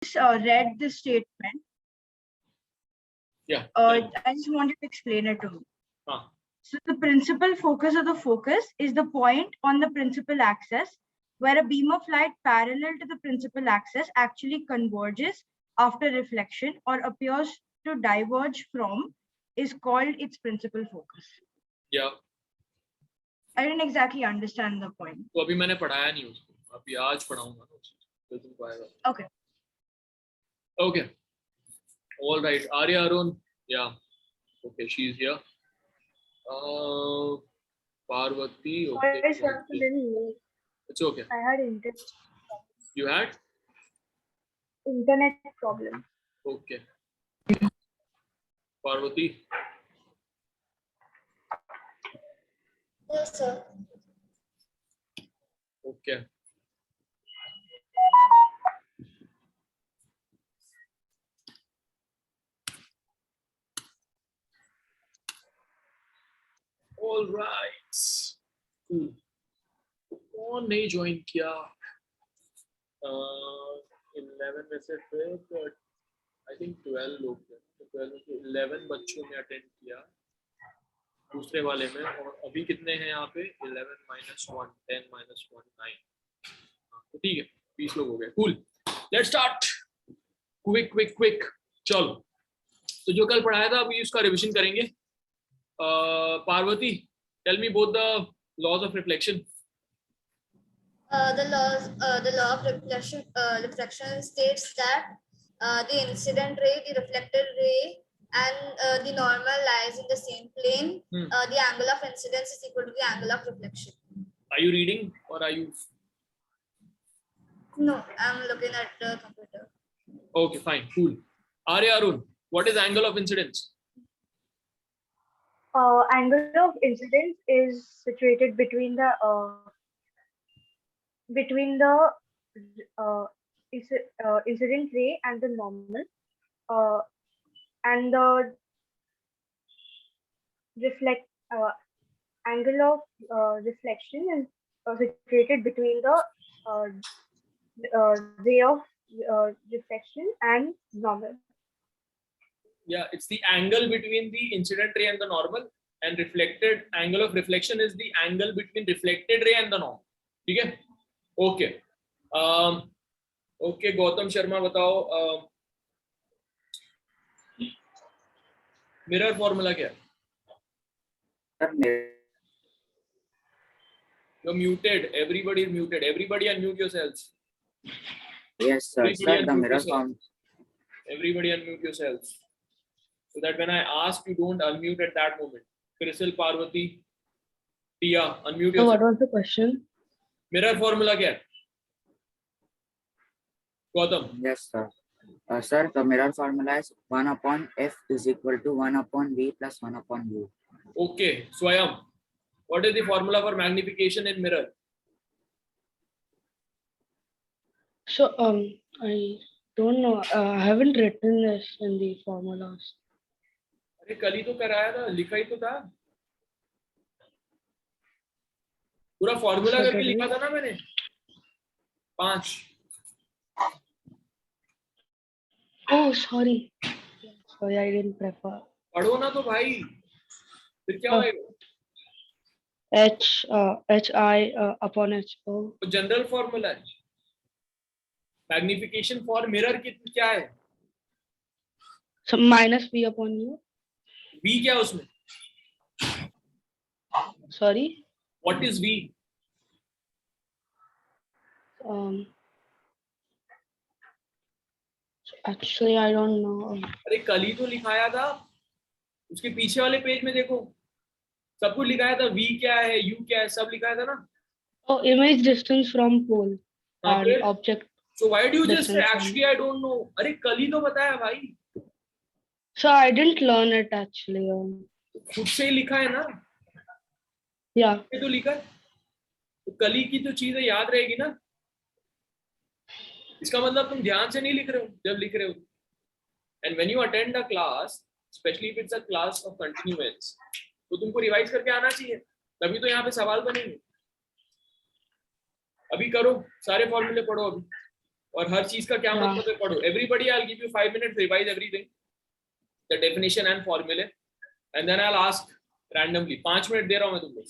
read this statement. Yeah. I just wanted to explain it to me. So the principal focus of the focus is the point on the principal axis where a beam of light parallel to the principal axis actually converges after reflection or appears to diverge from is called its principal focus. Yeah. I didn't exactly understand the point. तो अभी मैंने पढ़ाया नहीं उसको, अभी आज पढ़ाऊंगा ना तो तुमको आएगा. Okay. Okay. All right. Arya Arun. Yeah. Okay, she's here. Parvati. Okay. It's okay. I had internet. You had? Internet problem. Okay. Parvati. Yes, sir. Okay. All right. Cool. कौन नहीं ज्वाइन किया? 11 में से फिर I think 12 लोग थे. 11 बच्चों ने अटेंड किया दूसरे वाले में, और अभी कितने हैं यहाँ पे? 11 - 1 10 - 1 9. तो ठीक है, 20 लोग हो गए. कूल. Let's start. क्विक. चलो, तो जो कल पढ़ाया था अभी उसका रिविजन करेंगे. Parvati, tell me both the laws of reflection. The law of reflection states that the incident ray, the reflected ray, and the normal lies in the same plane. The angle of incidence is equal to the angle of reflection. Are you reading or are you? No, I'm looking at the computer. Okay, fine, cool. Arya Arun, what is angle of incidence? Angle of incidence is situated between the incident ray and the normal, and the angle of reflection is situated between the ray of reflection and normal. Yeah, it's the angle between the incident ray and the normal, and reflected angle of reflection is the angle between reflected ray and the normal. ठीक है? Okay. Okay, Gautam Sharma बताओ, mirror formula क्या है? You're muted. Everybody is muted. Everybody unmute yourselves. Yes, sir. Sir, the mirror form. Everybody unmute yourselves, so that when I ask, you don't unmute at that moment. Crisil, Parvati, Tia, unmute yourself. So what was the question? Mirror formula क्या है? Gautam. Yes, sir. Sir, the mirror formula is 1/f is equal to 1/v plus 1/u. Okay, Swayam, what is the formula for magnification in mirror? So I don't know. I haven't written this in the formulas. अरे कल ही तो कराया था, लिखा ही तो था. पूरा formula करके लिखा था ना मैंने. 5. Oh, sorry. Sorry, I didn't prefer. पढ़ो ना तो भाई, फिर क्या होएगा? HI upon HO. तो जनरल फॉर्मूला है. मैग्निफिकेशन फॉर मिरर क्या है? So minus V upon U. V क्या है उसमें? Sorry. What is V? Actually, I don't know. अरे कल ही तो लिखाया था, उसके पीछे वाले पेज में देखो, सब कुछ लिखाया था. V क्या है, U क्या है, सब लिखाया था ना. Oh, image distance from pole and object. So why do you just say actually I don't know? अरे कल ही तो बताया भाई. So I didn't learn it actually. खुद से ही लिखा है ना. Yeah. ये तो लिखा है, तो कल ही की तो चीजें याद रहेगी ना. इसका मतलब तुम ध्यान से नहीं लिख रहे हो जब लिख रहे हो. And when you attend a class, especially if it's a class of continuance, तो तुमको रिवाइज करके आना चाहिए, तभी तो यहाँ पे सवाल बनेंगे. अभी करो, सारे फॉर्मूले पढ़ो अभी, और हर चीज का क्या हाँ। मतलब है पढ़ो. Everybody, I'll give you 5 minutes, revise everything, the definition and formula, and then I'll ask randomly. 5 minute दे रहा हूँ मैं तुमको,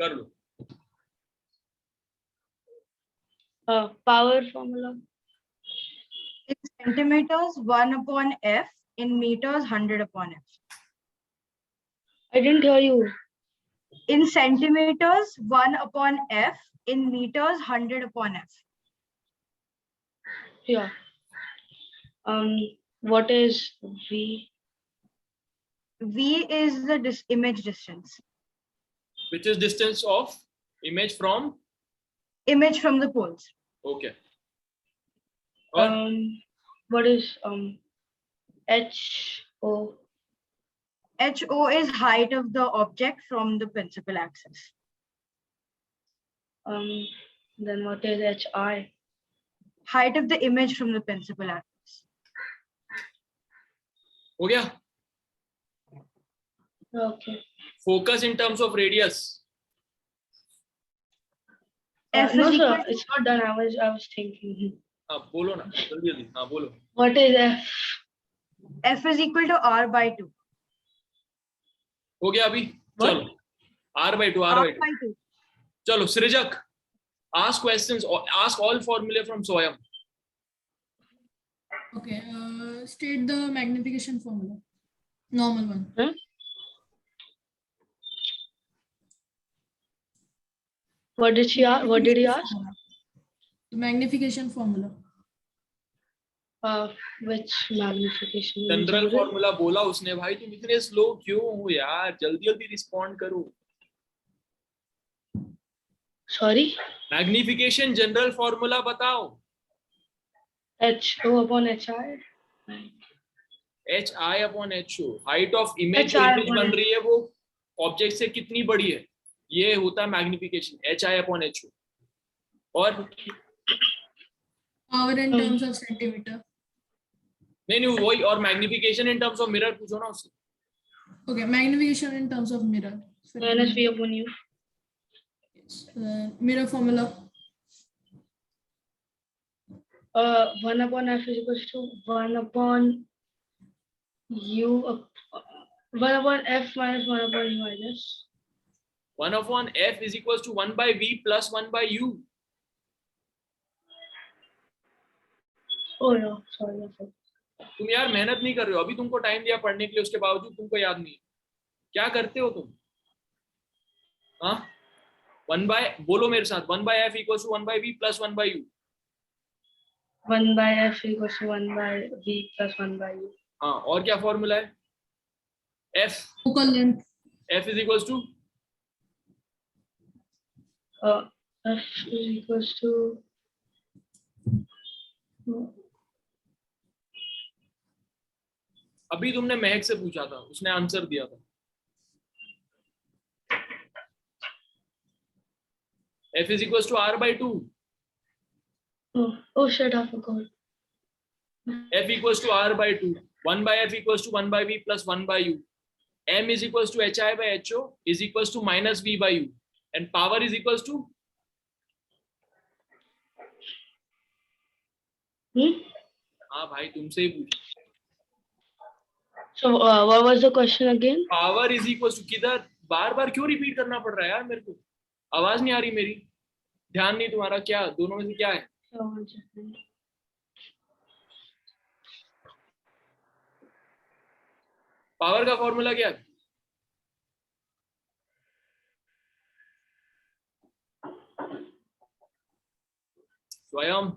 कर लो. Power formula. In centimeters, 1 upon F. In meters, 100 upon F. I didn't hear you. In centimeters, 1 upon F. In meters, 100 upon F. Yeah. What is V? V is the image distance. Which is distance of image from? Image from the poles. Okay. और What is HO? HO is height of the object from the principal axis. Then what is HI? Height of the image from the principal axis. हो गया. Okay. Focus in terms of radius. F No, is sir, equal to, it's not done. I was thinking. हाँ बोलो ना, जल्दी जल्दी. हाँ बोलो. What is F? F is equal to R by 2. हो गया अभी. What? चलो. R/2. R R/2. by 2. चलो सृजक. Ask questions. Ask all formula from Swayam. Okay, state the magnification formula. Normal one. Huh? What did she ask? What did he ask? The magnification formula. Which magnification? General formula बोला उसने. भाई तुम इतने slow क्यों हो यार, जल्दी जल्दी रिस्पॉन्ड करो. Sorry? मैग्निफिकेशन जनरल फॉर्मूला बताओ. HO upon HI? HI upon HO. Height of image HI image upon बन रही है वो ऑब्जेक्ट से कितनी बड़ी है, ये होता है मैग्निफिकेशन. HI upon HO. और Power in terms of centimeter. नहीं वही. और magnification in terms of mirror पूछो ना उससे. Okay, magnification in terms of mirror. Minus V upon U. Mirror formula. 1 upon F is equals to 1 upon U. 1 upon F minus 1 upon U, I guess. 1 upon F is equals to 1 by V plus 1 by U. Oh no, sorry. तुम यार मेहनत नहीं कर रहे हो. अभी तुमको time दिया पढ़ने के लिए, उसके बावजूद तुमको याद नहीं. क्या करते हो तुम? हाँ 1 by बोलो मेरे साथ. 1 by F equals to 1 by V plus 1 by U. 1 by F equals to 1 by V plus 1 by U. हाँ और क्या फॉर्मूला है? F. Focal length. F is equals to F is equals to अभी तुमने महक से पूछा था, उसने आंसर दिया था. F is equals to R by 2. oh shit, I forgot. F equals to R by 2. 1 by F equals to 1 by V plus 1 by U. M is equals to HI by HO is equals to minus V by U. And power is equals to? हाँ भाई तुमसे ही पूछ. So what was the question again? Power is equals to किधर बार बार क्यों repeat करना पड़ रहा है यार मेरे को? आवाज नहीं आ रही मेरी, ध्यान नहीं तुम्हारा. क्या दोनों में से क्या है? पावर का फॉर्मूला क्या है? स्वयं.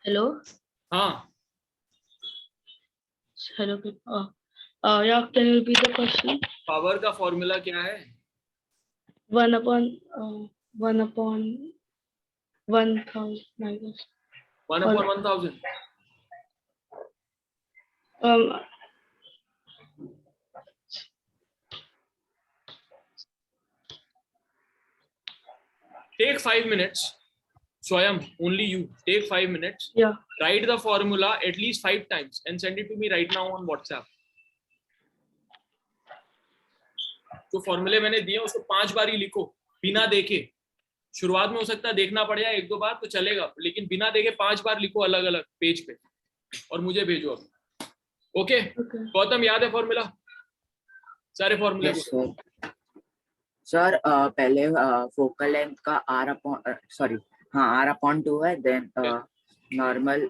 Hello. हाँ Hello. Yeah, can you repeat the question? Power का फॉर्मूला क्या है? 1 upon 1000, I guess. 1 upon 1000. Take 5 minutes. Swayam, only you. Take 5 minutes. Yeah. Write the formula at least 5 times and send it to me right now on WhatsApp. जो फॉर्मूले मैंने दिए उसको 5 बार ही लिखो बिना देखे. शुरुआत में हो सकता है देखना पड़ जाए 1-2 बार तो चलेगा, लेकिन बिना देखे 5 बार लिखो अलग अलग पेज पे और मुझे भेजो अब। ओके गौतम, याद है फॉर्मूला? सारे फॉर्मूले यस सर। सर पहले फोकल लेंथ का R/2 है, देन नॉर्मल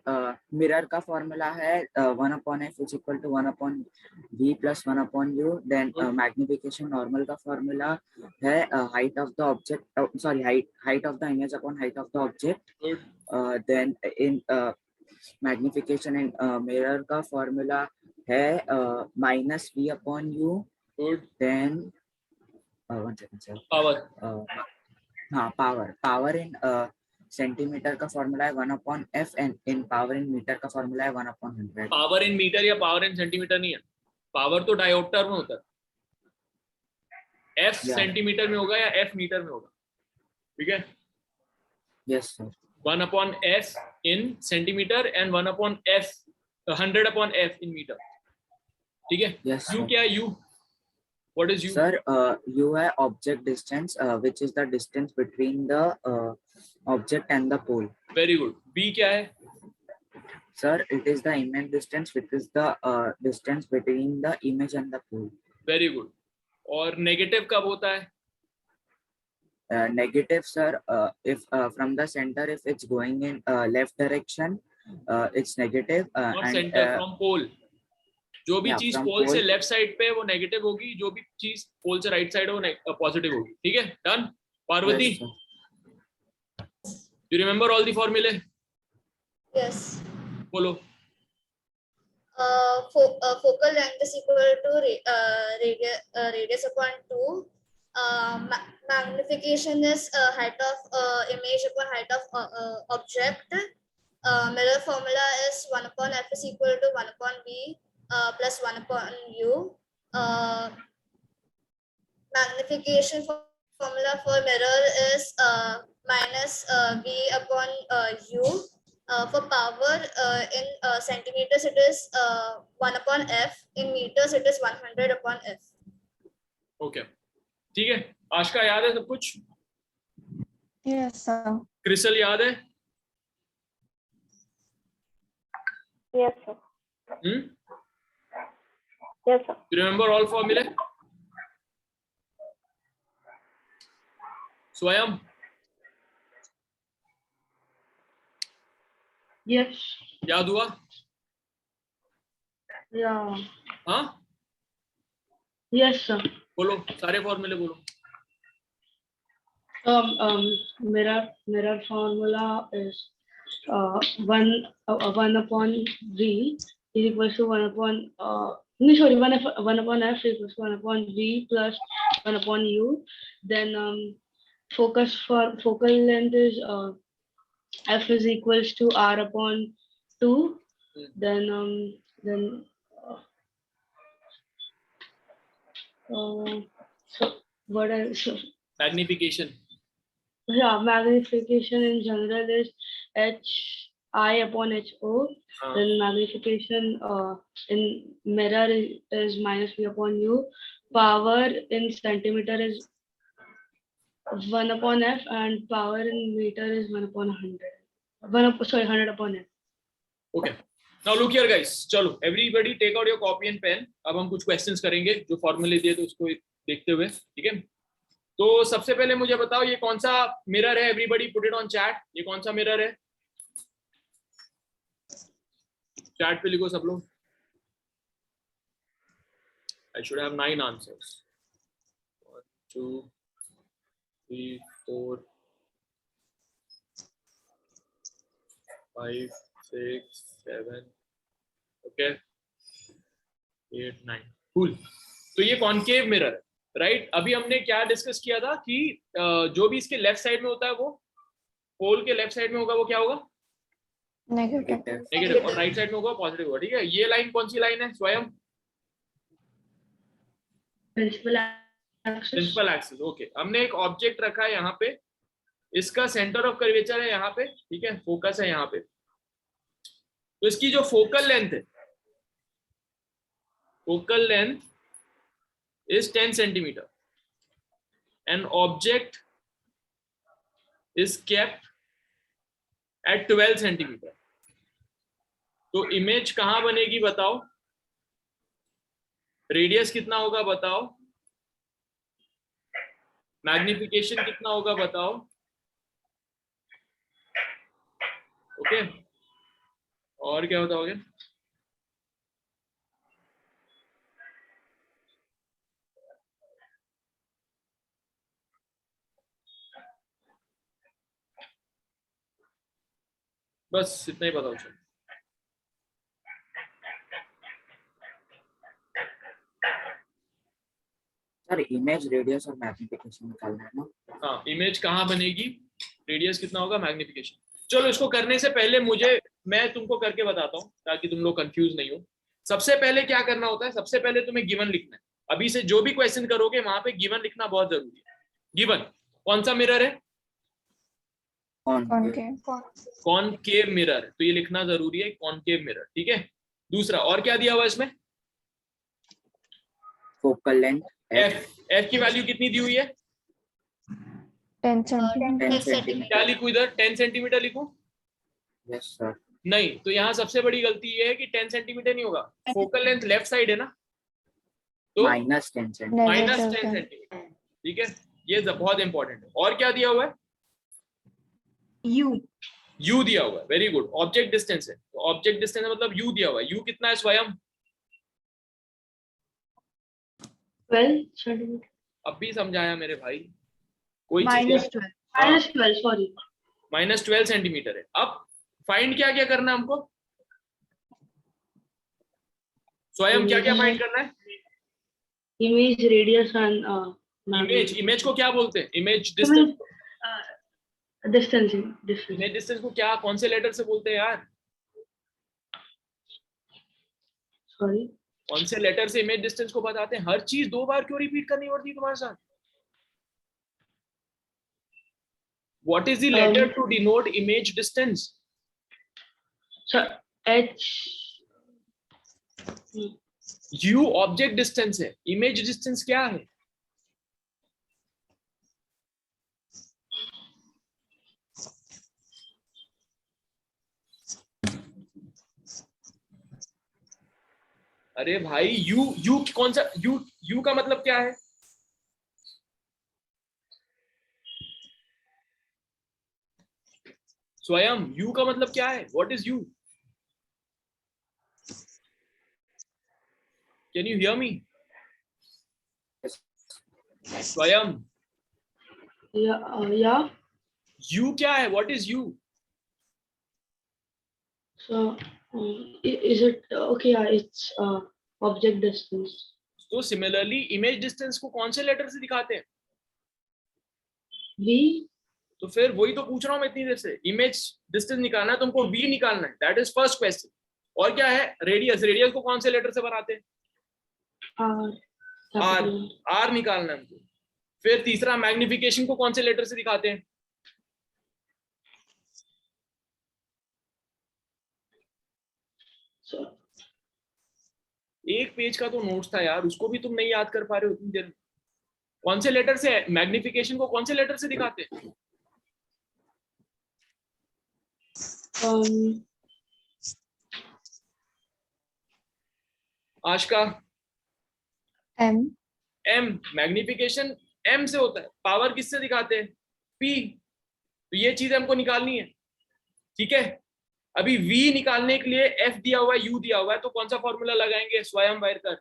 मिरर का फॉर्मूला है 1/f is equal to 1/v plus 1/u, then magnification normal का फॉर्मूला है height of the object, sorry height of the image upon height of the object, then in magnification in mirror का formula है -v/u, देन one second sir, power in centimetre का formula है 1/f and in power in metre का formula है 1/100। Power in metre या power in centimetre नहीं है, पावर तो डायोप्टर में होता है, f सेंटीमीटर में होगा या f मीटर में होगा, ठीक है? Yes sir. 1/f in centimeter and 1/f 100/f in meter, ठीक है? Yes, u sir. क्या है? u what is u? Sir, u है object distance, which is the distance between the object and the pole. Very good. v क्या है? Sir, it is the image distance, which is the distance between the image and the pole. Very good. और negative कब होता है? Negative sir, if from the center, if it's going in left direction, it's negative. Not and center, from pole. जो भी yeah, चीज from पोल से pole- left side पे वो नेगेटिव होगी, जो भी चीज पोल से राइट साइड वो पॉजिटिव होगी, ठीक है? Done. Parvati, Yes, sir. You remember all the फॉर्मूले? Yes. बोलो। Focal length is equal to radius upon 2. Magnification is height of image upon height of object. Mirror formula is 1/f is equal to 1/v plus 1/u. Magnification formula for mirror is minus v upon u. For power in centimeters it is 1/f, in meters it is 100/f. Okay, ठीक है। आशका याद है सब कुछ? Yes, sir. CRISIL याद है? Yes, sir. Yes, sir. You remember all formula? स्वयं? Yes. याद हुआ? Yeah. हाँ, Yes, sir. बोलो सारे फॉर्मूले बोलो। Mirror formula is 1/v is equals to 1/f is equals to 1/v plus 1/u. Then focal length is f is equals to r/2. Then so what else? Magnification. Yeah, magnification in general is hi/ho. Then magnification in mirror is -v/u. Power in centimeter is 1/f and power in meter is 1/100. 100/f. Okay, now look here guys, चलो everybody take out your copy and pen. अब हम कुछ questions करेंगे जो फॉर्मूले दिए तो उसको देखते हुए, ठीक है? तो सबसे पहले मुझे बताओ ये कौन सा मिरर है? Everybody put it on chat. ये कौन सा मिरर है? चैट पे लिखो सब लोग। I should have 9 answers. 1 2 3 4 5 6 7 okay 8 9। Cool. तो ये कॉनकेव मिरर है, राइट? अभी हमने क्या डिस्कस किया था कि जो भी इसके लेफ्ट साइड में होता है वो पोल के लेफ्ट साइड में होगा, वो क्या होगा? नेगेटिव। और राइट साइड में होगा पॉजिटिव होगा, ठीक है? ये लाइन कौन सी लाइन है Swayam? Principal axis. Principal axis. Okay, हमने एक ऑब्जेक्ट रखा है यहाँ पे, इसका सेंटर ऑफ कर्वेचर है यहाँ पे, ठीक है? फोकस है यहाँ पे। तो इसकी जो फोकल लेंथ है, focal length is 10 centimeter. An object is kept at 12 centimetre. तो इमेज कहां बनेगी बताओ, रेडियस कितना होगा बताओ, मैग्निफिकेशन कितना होगा बताओ। ओके, और क्या बताओगे? बस इतना ही बताओ। चलो सर इमेज, रेडियस और मैग्निफिकेशन निकालना है ना। हाँ, इमेज कहाँ बनेगी, रेडियस कितना होगा, मैग्निफिकेशन। चलो इसको करने से पहले मैं तुमको करके बताता हूँ ताकि तुम लोग कंफ्यूज नहीं हो। सबसे पहले क्या करना होता है, सबसे पहले तुम्हें गिवन लिखना है। अभी से जो भी क्वेश्चन करोगे वहां पे गिवन लिखना बहुत जरूरी है। गिवन कौन सा मिरर है, कॉनकेव मिरर, तो ये लिखना जरूरी है, कॉनकेव मिरर। ठीक है, दूसरा और क्या दिया हुआ इसमें, फोकल लेंथ एफ की वैल्यू कितनी दी हुई है, 10 सेंटीमीटर। क्या लिखूं इधर, 10 सेंटीमीटर लिखूं? Yes sir. नहीं, तो यहाँ सबसे बड़ी गलती ये है कि 10 सेंटीमीटर नहीं होगा, फोकल लेंथ लेफ्ट साइड है ना, तो माइनस 10 सेंटीमीटर। Minus 10 centimetre. ठीक है, ये बहुत इंपॉर्टेंट है। और क्या दिया हुआ है, यू दिया हुआ है। वेरी गुड, ऑब्जेक्ट डिस्टेंस है, तो ऑब्जेक्ट डिस्टेंस मतलब यू दिया हुआ है। यू कितना है स्वयं, 12 सेंटीमीटर। अब भी समझाया मेरे भाई, कोई -12 सॉरी, -12 सेंटीमीटर है। अब फाइंड क्या क्या करना है हमको, स्वयं क्या क्या फाइंड करना है, इमेज, रेडियस एंड इमेज को क्या बोलते हैं, image distance, distance. Image distance को क्या, कौन से लेटर से बोलते हैं यार, सॉरी, कौन से लेटर से इमेज डिस्टेंस को बताते हैं? हर चीज 2 बार क्यों रिपीट करनी पड़ती है तुम्हारे साथ? What is the letter to denote image distance? H। U object distance है, इमेज डिस्टेंस क्या है? अरे भाई यू कौन सा, यू का मतलब क्या है? स्वयं यू का मतलब क्या है, what is you? Can you hear me? स्वयं या यू क्या है, what is you? so is it okay? Yeah, it's object distance. तो सिमिलरली इमेज डिस्टेंस को कौन से लेटर से दिखाते हैं? V। तो फिर वही तो पूछ रहा हूं मैं इतनी देर से, इमेज डिस्टेंस निकालना है तुमको, v निकालना है, दैट इज फर्स्ट क्वेश्चन। और क्या है, रेडियस, रेडियस को कौन से लेटर से बनाते हैं? R निकालना है हमको। फिर तीसरा मैग्निफिकेशन को कौन से लेटर से दिखाते हैं? एक पेज का तो नोट्स था यार, उसको भी तुम नहीं याद कर पा रहे हो इतनी देर। कौन से लेटर से, मैग्निफिकेशन को कौन से लेटर से दिखाते हैं? आशका, M। मैग्निफिकेशन M से होता है, पावर किससे दिखाते हैं? P। तो ये चीज हमको निकालनी है। ठीक है, अभी V निकालने के लिए F दिया हुआ है, U दिया हुआ है, तो कौन सा फॉर्मूला लगाएंगे स्वयं वायरकर?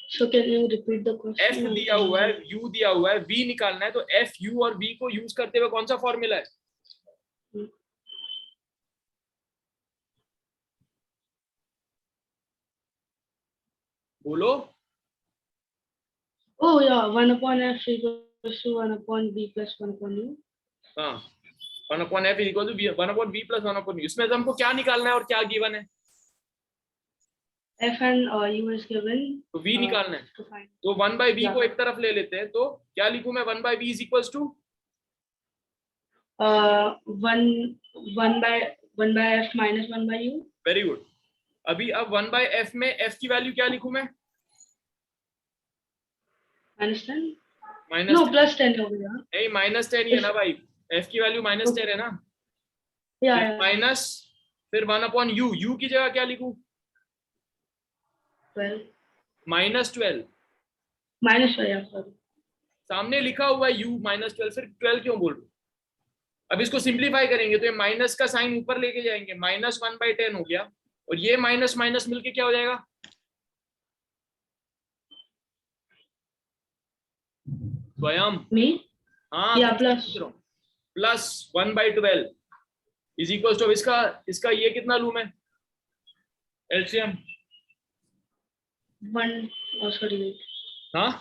So can you repeat the question? F दिया हुआ है, U दिया हुआ है, V निकालना है, तो F, U और V को यूज करते हुए कौन सा फॉर्मूला है? बोलो। Oh yeah, 1/f equals to 1/b plus 1/u. हाँ, 1/f equal to 1/b plus 1/u। इसमें से हमको क्या निकालना है और क्या गिवन है? F and U is given. तो V निकालना है, तो 1/b को एक तरफ ले लेते हैं, तो क्या लिखूं मैं? 1/b is equal to 1/f minus 1/u. Very good. अभी अब 1/f में f की वैल्यू क्या लिखूं मैं? -10 माइनस no +10 हो गया नहीं -10 ही है ना भाई, एफ की वैल्यू -10 है ना, या माइनस फिर 1/u, u की जगह क्या लिखूं? 12 -12 -12 sorry सामने लिखा हुआ है u -12, फिर 12 क्यों बोल रहे हो? अब इसको सिंप्लीफाई करेंगे तो ये माइनस का साइन ऊपर लेके जाएंगे, -1/10 हो गया, और ये माइनस माइनस मिलके क्या हो जाएगा? स्वयं me हाँ या plus plus 1/12 is equal to, इसका ये कितना लूं मैं एलसीएम? 1 sorry हाँ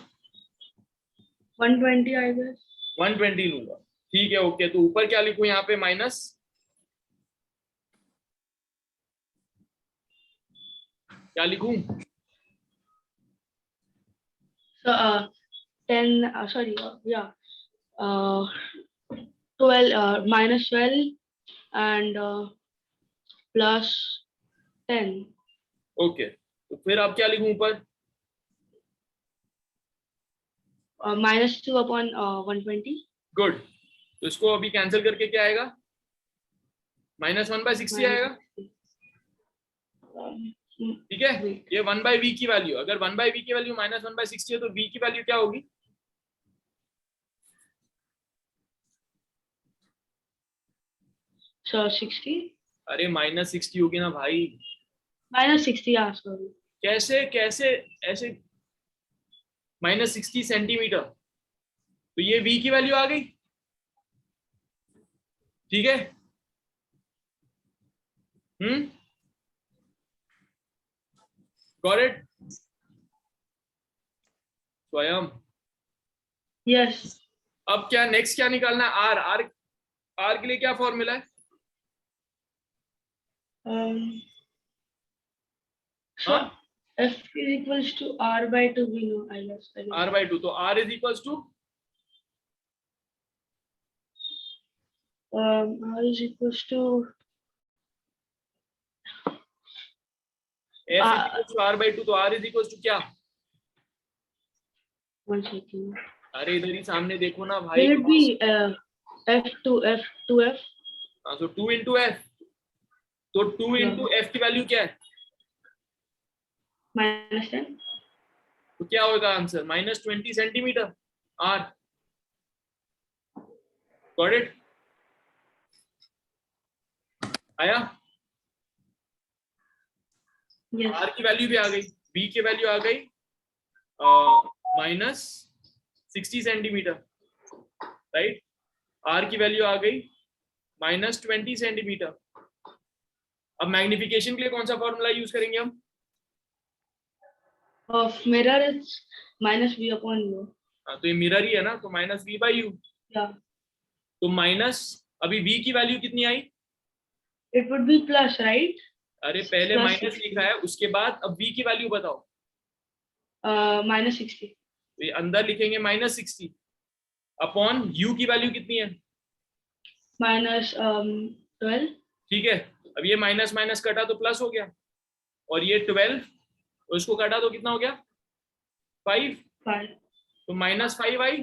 120 I guess 120 लूंगा, ठीक है ओके। तो ऊपर क्या लिखूं यहाँ पे? माइनस क्या लिखूं? so 10 sorry yeah 12 -12 and +10 okay, तो फिर अब क्या लिखूं ऊपर? -2/120 गुड, तो इसको अभी कैंसिल करके क्या आएगा? -1/60 आएगा, ठीक है। ये 1/v की वैल्यू, अगर 1/v की वैल्यू -1/60 है तो v की वैल्यू क्या होगी? so 60 अरे -60 होगी ना भाई, -60 yeah sorry कैसे कैसे ऐसे -60 सेंटीमीटर, तो ये v की वैल्यू आ गई, ठीक है। गॉट इट स्वयं? yes अब क्या नेक्स्ट क्या निकालना है? आर आर आर के लिए क्या फॉर्मूला है? so f is equals to r/2 we know I guess r/2, तो r is equals to r is equals to f equals to r/2, तो r इज इक्वल्स टू क्या? 1 second अरे इधर ही सामने देखो ना भाई, will it be f2f हाँ, तो 2 इंटू एफ, तो 2 इंटू एफ की वैल्यू क्या है? -10 तो क्या होगा answer? -20 centimetre R. Got it? आया? yes आर की वैल्यू भी आ गई, बी की वैल्यू आ गई -60 सेंटीमीटर, राइट। आर की वैल्यू आ गई -20 सेंटीमीटर। अब मैग्निफिकेशन के लिए कौन सा फॉर्मूला यूज करेंगे हम? of mirror is -v/u हाँ, तो ये मिरर ही है ना, तो -v/u, yeah तो माइनस, अभी v की वैल्यू कितनी आई? it would be plus right अरे पहले Plus माइनस 60. लिखा है, उसके बाद अब v की वैल्यू बताओ। -60 तो ये अंदर लिखेंगे -60 अपॉन u की वैल्यू कितनी है? -12 ठीक है, अब ये माइनस माइनस कटा तो प्लस हो गया, और ये 12 और इसको काटा तो कितना हो गया? 5, 5 तो -5 आई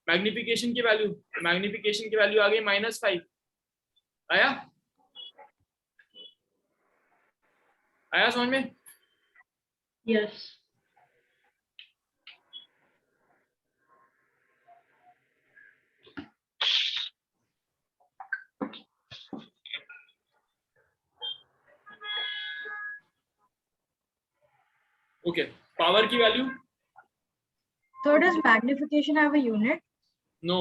मैग्निफिकेशन की वैल्यू, मैग्निफिकेशन की वैल्यू आ गई -5। आया? आया समझ में? yes ओके, पावर की value? So does magnification have a unit? No,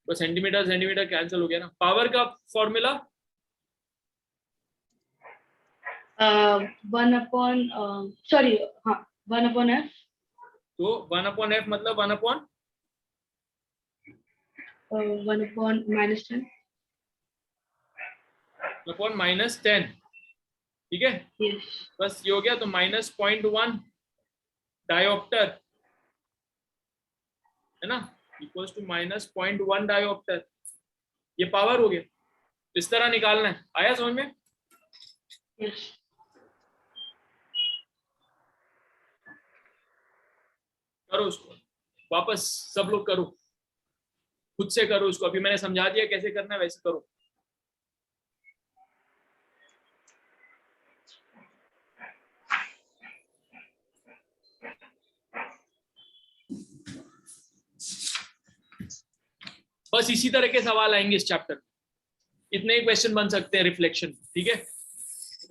तो सेंटीमीटर सेंटीमीटर कैंसिल हो गया ना। पावर का फॉर्मूला? 1/f तो 1/f मतलब 1/, 1/-10 -10, ठीक है। yes बस ये हो गया, तो -0.1 डायोप्टर है ना, इक्वल्स टू -0.1 डायोप्टर, ये पावर हो गया। इस तरह निकालना है। आया समझ में? yes करो उसको वापस, सब लोग करो, खुद से करो उसको। अभी मैंने समझा दिया कैसे करना है, वैसे करो। बस इसी तरह के सवाल आएंगे इस चैप्टर में, इतने ही क्वेश्चन बन सकते हैं रिफ्लेक्शन, ठीक है,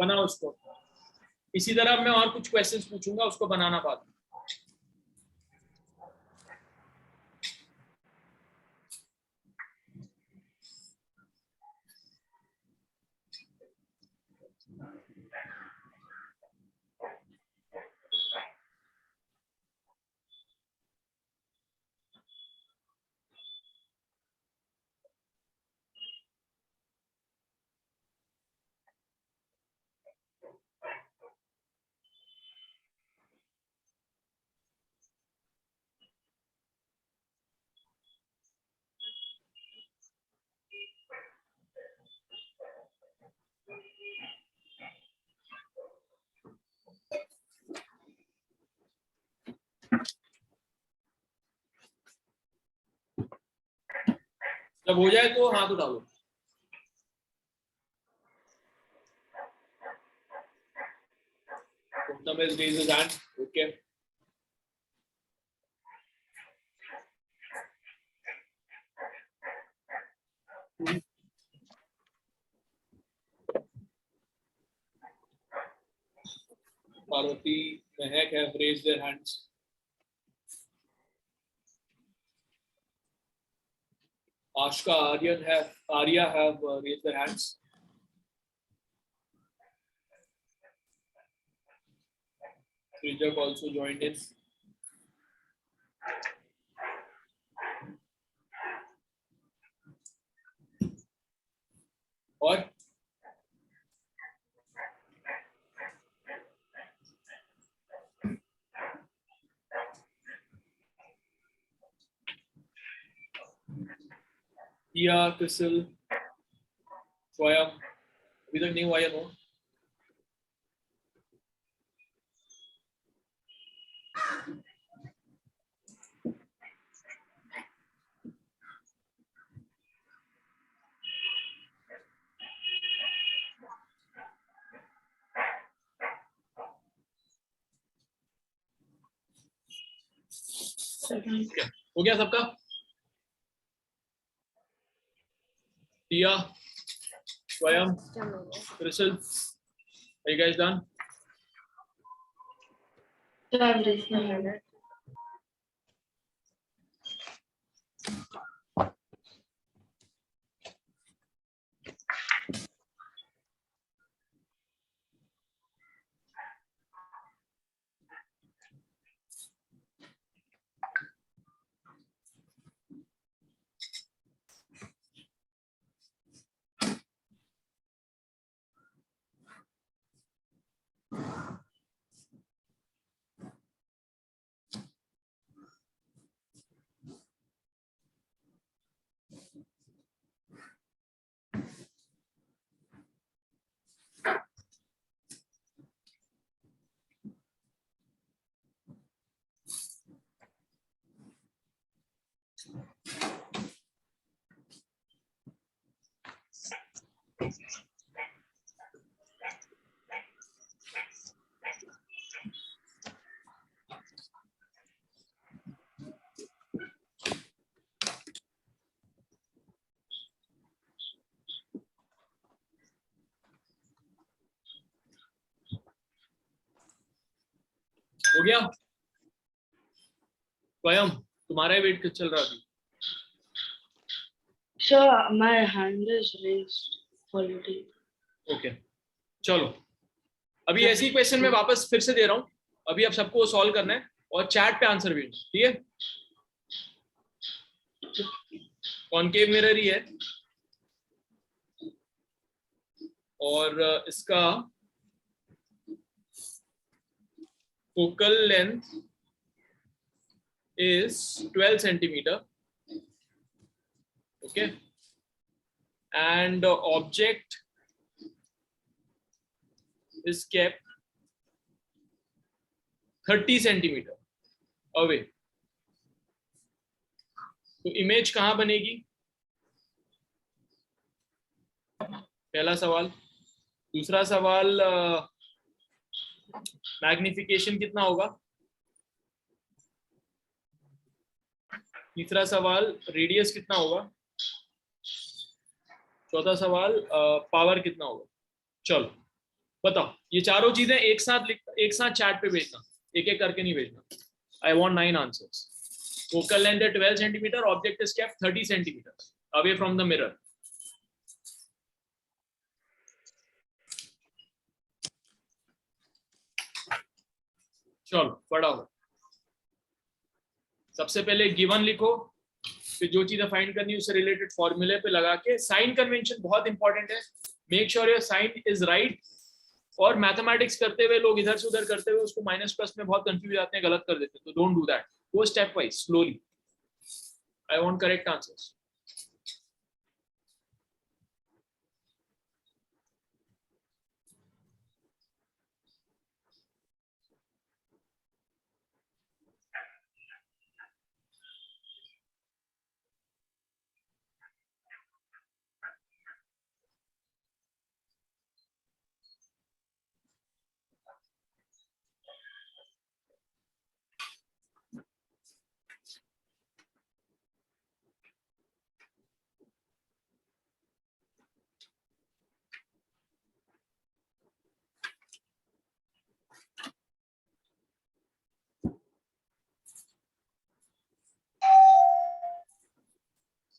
बनाओ उसको। इसी तरह मैं और कुछ क्वेश्चंस पूछूंगा, उसको बनाना बाद में। जब हो जाए तो हाथ उठा लो। Raise his hand. Okay. Parvati, Mehak have raised their hands. Ashka, Arya have raised their hands. Srijak also joined in. और किया, क्रिसल, स्वयं, अभी तक नहीं हुआ या नो? हो गया सबका? Tia, Swayam, Crystal, are you guys done? हो गया? स्वयं, तुम्हारा वेट चल रहा अभी? Sir, my hand is raised already. Okay, चलो अभी ऐसी क्वेश्चन मैं वापस फिर से दे रहा हूँ, अभी आप सबको सॉल्व करना है और चैट पे आंसर भी, ठीक है? कॉनकेव मिरर ही है और इसका focal length is 12 centimeter, okay, and the object is kept 30 centimeter away तो इमेज कहाँ बनेगी? पहला सवाल। दूसरा सवाल, मैग्निफिकेशन कितना होगा? तीसरा सवाल, रेडियस कितना होगा? चौथा सवाल, पावर कितना होगा? चलो बताओ, ये चारों चीजें एक साथ चैट पे भेजना, एक एक करके नहीं भेजना। I want 9 answers. Focal length है 12 centimetre, object is kept 30 centimetre away from the mirror. चलो पढ़ाओ। सबसे पहले गिवन लिखो, फिर जो चीजें फाइंड करनी है उससे रिलेटेड फॉर्मूले पे लगा के, साइन कन्वेंशन बहुत इंपॉर्टेंट है, make sure your sign is right. और मैथमेटिक्स करते हुए लोग इधर से उधर करते हुए उसको माइनस प्लस में बहुत कंफ्यूज आते हैं, गलत कर देते हैं, तो don't do that, go step wise slowly. I want correct answers.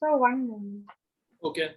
So one moment. Okay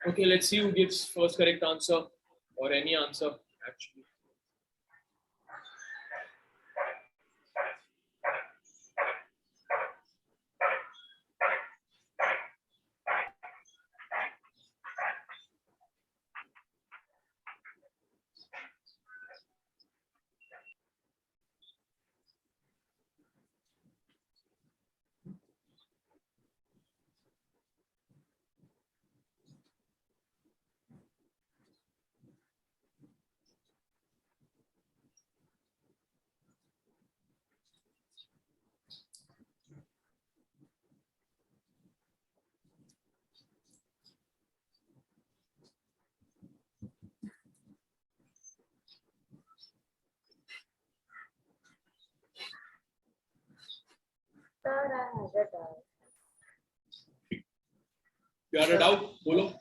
Okay, let's see who gives first correct answer or any answer actually. Sir, I have a doubt. You had a doubt? Bolo.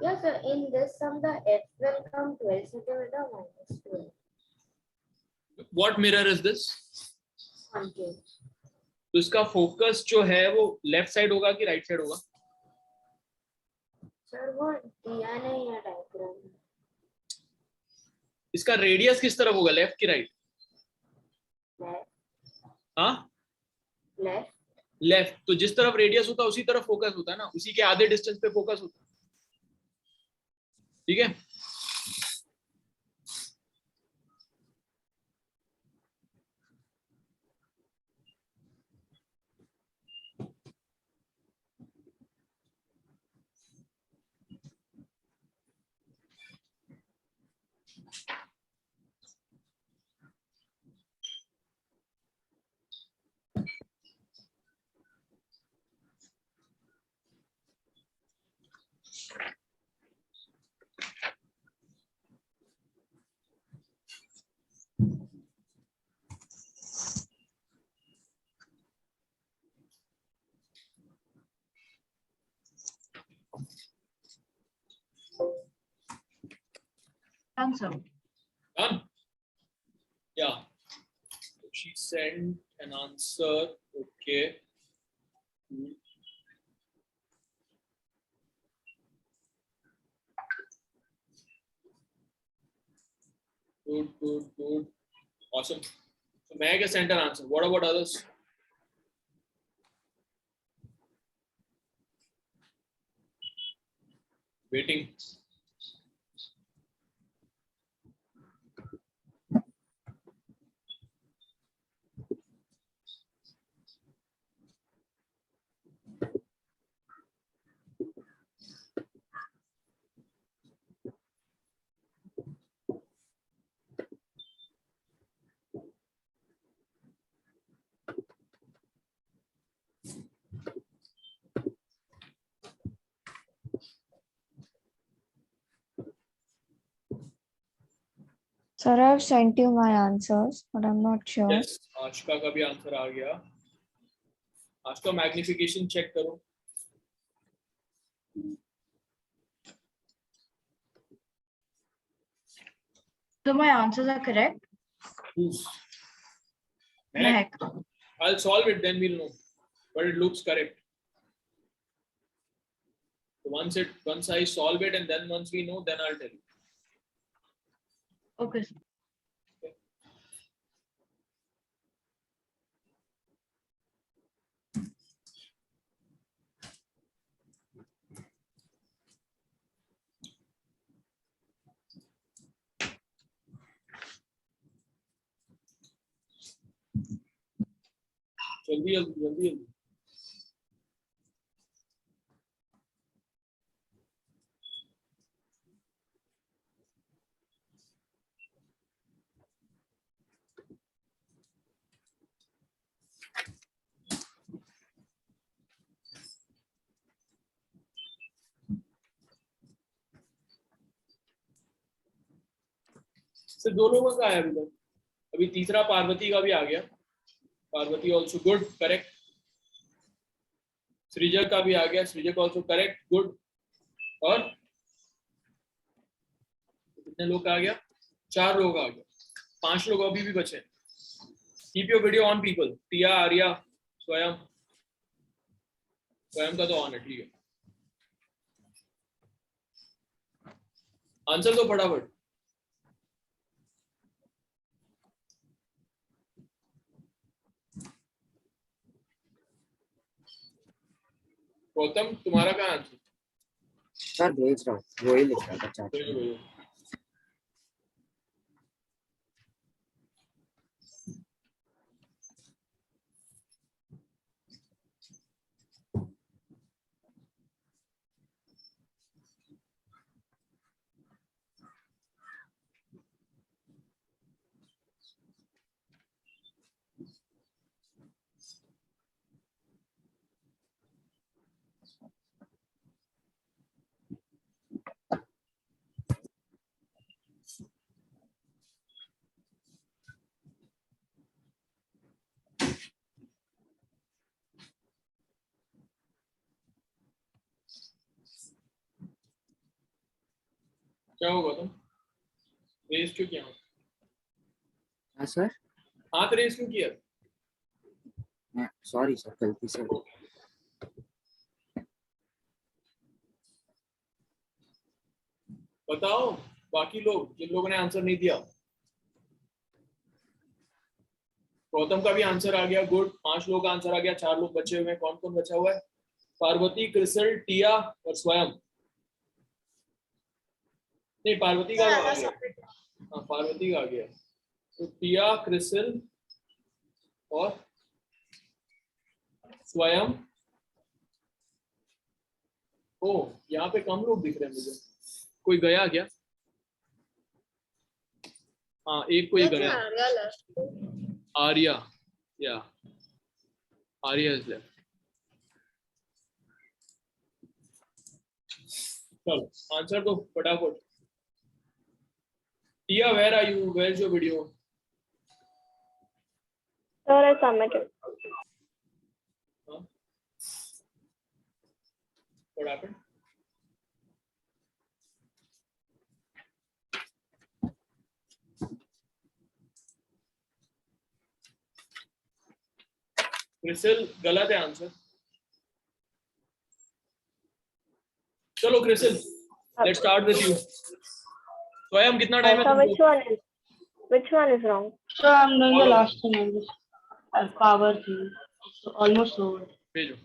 Yes, sir. In this sum, the f will come 12 centimeter minus 12. What mirror is this? Concave. तो इसका focus जो है वो left side होगा कि right side होगा? Sir वो दिया नहीं है डायग्राम में। इसका रेडियस किस तरफ होगा, लेफ्ट की राइट? हाँ लेफ्ट। लेफ्ट। तो जिस तरफ रेडियस होता है उसी तरफ फोकस होता है ना, उसी के आधे डिस्टेंस पे फोकस होता है, ठीक है? Done, sir. Done? Yeah. She sent an answer. Okay. Good. Awesome. So Meg has sent an answer. What about others? Waiting. Sir, I've sent you my answers, but I'm not sure. Yes, Ashika का भी answer आ गया. Ashika magnification check करो. So my answers are correct. Whose? Mehak. I'll solve it, then we'll know. But it looks correct. So once I solve it and then once we know, then I'll tell you. Okay, sir. जल्दी. सिर्फ 2 लोगों का है अभी तक. अभी तीसरा पार्वती का भी आ गया. Parvati also good, correct. Srijak का भी आ गया. Srijak also correct, good. और कितने लोग का आ गया? 4 लोग आ गया. 5 लोग अभी भी बचे. Keep your video on people. Tia, Arya, Swayam का तो ऑन है. ठीक है. आंसर तो फटाफट. गौतम, तुम्हारा क्या आंसर? सर भेज रहा हूँ, वो ही लिख रहा था चाचा. क्या होगा तुम रेस क्यों किया? हाँ सर. हाथ रेस क्यों किया? सॉरी सर, गलती से. बताओ बाकी लोग जिन लोगों ने आंसर नहीं दिया. गौतम का भी आंसर आ गया. गुड. 5 लोग का आंसर आ गया. 4 लोग बचे हुए हैं. कौन कौन बचा हुआ है? पार्वती, क्रिसल, टिया और स्वयं. नहीं, पार्वती का आ गया. हाँ, पार्वती का आ गया. तो टिया, क्रिसल और स्वयं. ओ, यहाँ पे कम लोग दिख रहे हैं मुझे. कोई गया क्या? हाँ, एक कोई गया. आर्या. या आर्या इज लेफ्ट. चलो आंसर दो फटाफट. टिया, where are you? Where's your video? Sir, I submitted. Huh? What happened? CRISIL गलत है आंसर। चलो CRISIL, let's start with you. स्वयं कितना टाइम है So तुमको? which one is wrong? So I'm doing the last thing on this power thing. So almost over. भेजो।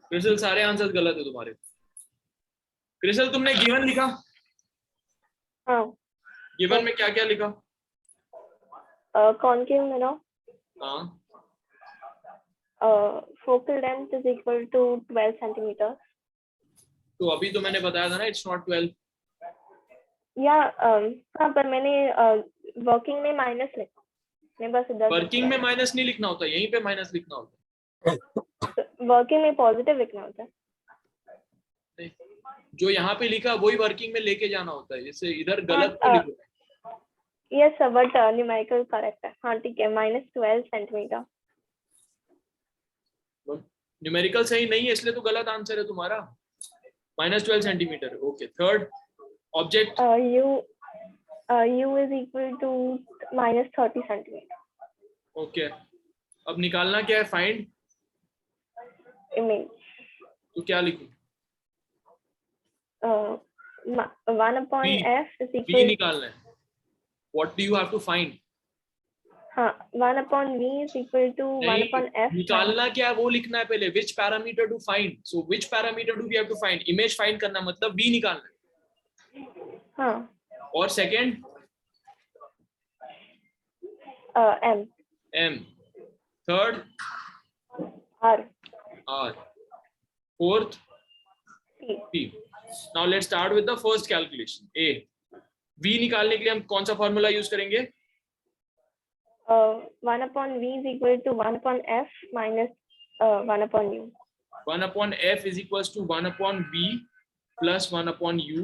क्रिसल सारे answer गलत है तुम्हारे। क्रिसल तुमने गिवन लिखा? हाँ। गिवन में क्या क्या लिखा? Concave mirror. हाँ, Focal length is equal to 12 centimeters. तो अभी तो मैंने बताया था ना, इट्स नॉट 12। या हाँ, पर मैंने वर्किंग में माइनस लिखा, मैं बस इधर वर्किंग में माइनस नहीं लिखना होता, यहीं पे माइनस लिखना होता वर्किंग में पॉजिटिव लिखना होता है। है। जो यहाँ पे लिखा वही वर्किंग में लेके जाना होता है, जैसे इधर गलत तो लिखो। Yes sir, but numerical correct है। हाँ ठीक है, -12 सेंटीमीटर। न्यूमेरिकल सही नहीं है, इसलिए तो गलत आंसर है तुम्हारा। -12 centimetre. Okay, third object. U is equal to -30 centimetre. Okay, अब निकालना क्या है? Find image. तो क्या लिखूं? 1/f is बी equal निकालना है। What do you have to find? हाँ, 1/v is equal to 1/f। निकालना क्या है वो लिखना है पहले। Which parameter to find? So which parameter do we have to find? Image find करना मतलब बी निकालना है। हाँ। और second m। Third r। Fourth p। p। Now let's start with the first calculation. ए v निकालने के लिए हम कौन सा फॉर्मूला यूज करेंगे? 1/v is equal to 1/f minus 1/u। 1/f is equals to 1/v plus 1/u।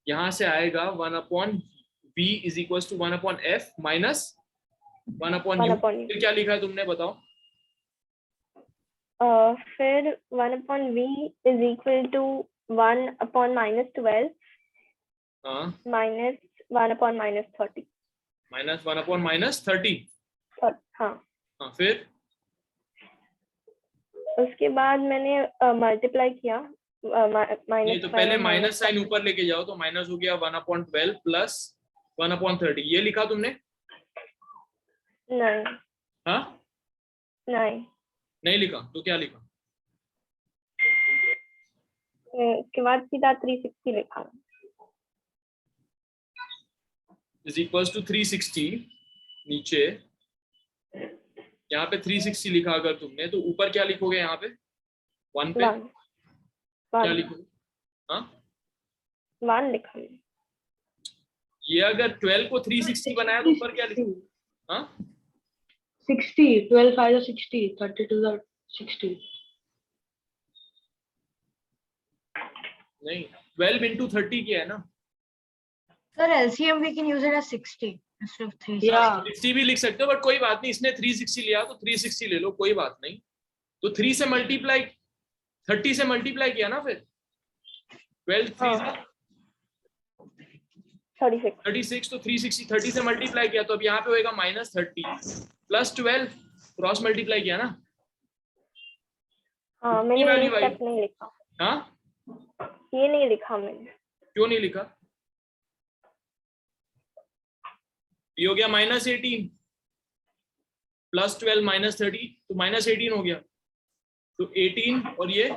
यहाँ से आएगा 1/v is equals to 1/f minus 1/u। फिर क्या लिखा है तुमने, बताओ? फिर 1/v is equal to 1/-12 minus 1/-30। Minus 1/-30। हाँ। फिर उसके बाद मैंने मल्टीप्लाई किया नहीं, तो पहले माइनस साइन ऊपर लेके जाओ, तो माइनस हो गया 1/12 प्लस 1/30। ये लिखा तुमने? नहीं। हाँ, नहीं लिखा तो क्या लिखा? उसके बाद सीधा 360 लिखा। Is equals to 360। नीचे यहाँ पे 360 लिखा अगर तुमने, तो ऊपर क्या लिखोगे? यहाँ पे 1 पे क्या लिखोगे? हाँ, 1 लिखा। ये अगर 12 को 360 बनाया तो ऊपर क्या लिखोगे? हाँ, 60, 12 5 are 60, 32 are 60। नहीं, 12 into 30 किया है ना। Sir, LCM we can use it as 60 instead of 360. Yeah। 60 भी लिख सकते हो, बट कोई बात नहीं, इसने 360 लिया तो 360 ले लो, कोई बात नहीं। तो 3 से मल्टीप्लाई 30 से मल्टीप्लाई किया ना, फिर 12 3 36, तो 360 30 से मल्टीप्लाई किया, तो अब यहाँ पे होएगा -30 प्लस 12 क्रॉस मल्टीप्लाई किया ना। हाँ, मैंने ये स्टेप नहीं लिखा। हाँ, ये नहीं लिखा मैंने। क्यों नहीं लिखा? ये हो गया -18 प्लस 12 -30, तो -18 हो गया। तो 18 और ये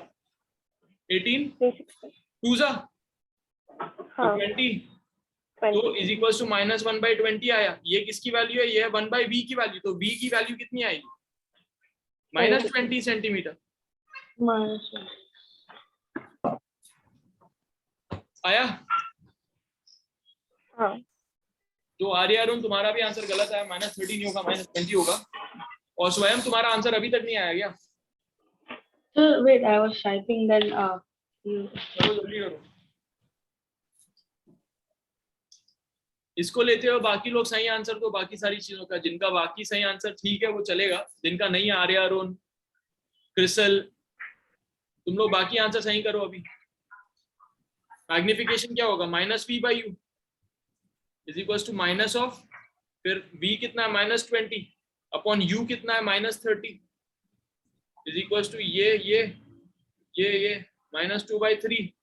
18 2 जा 20, तो इज इक्वल टू -1/20 आया। ये किसकी वैल्यू है? ये है 1/v की वैल्यू। तो v की वैल्यू कितनी आएगी? -20 सेंटीमीटर आया। हाँ। तो आर्य अरुण, तुम्हारा भी आंसर गलत आया। -30 नहीं होगा, -20 होगा। और स्वयं तुम्हारा आंसर अभी तक नहीं आया क्या? So wait, I was typing then चलो जल्दी करो। इसको लेते हो बाकी लोग सही आंसर को, बाकी सारी चीजों का जिनका बाकी सही आंसर ठीक है वो चलेगा, जिनका नहीं है आर्य अरुण क्रिसल, तुम लोग बाकी आंसर सही करो। अभी मैग्निफिकेशन क्या होगा? -v/u is equal to minus of, फिर v कितना है? -20। अपॉन u कितना है -30 इज इक्वल टू ये -2/3।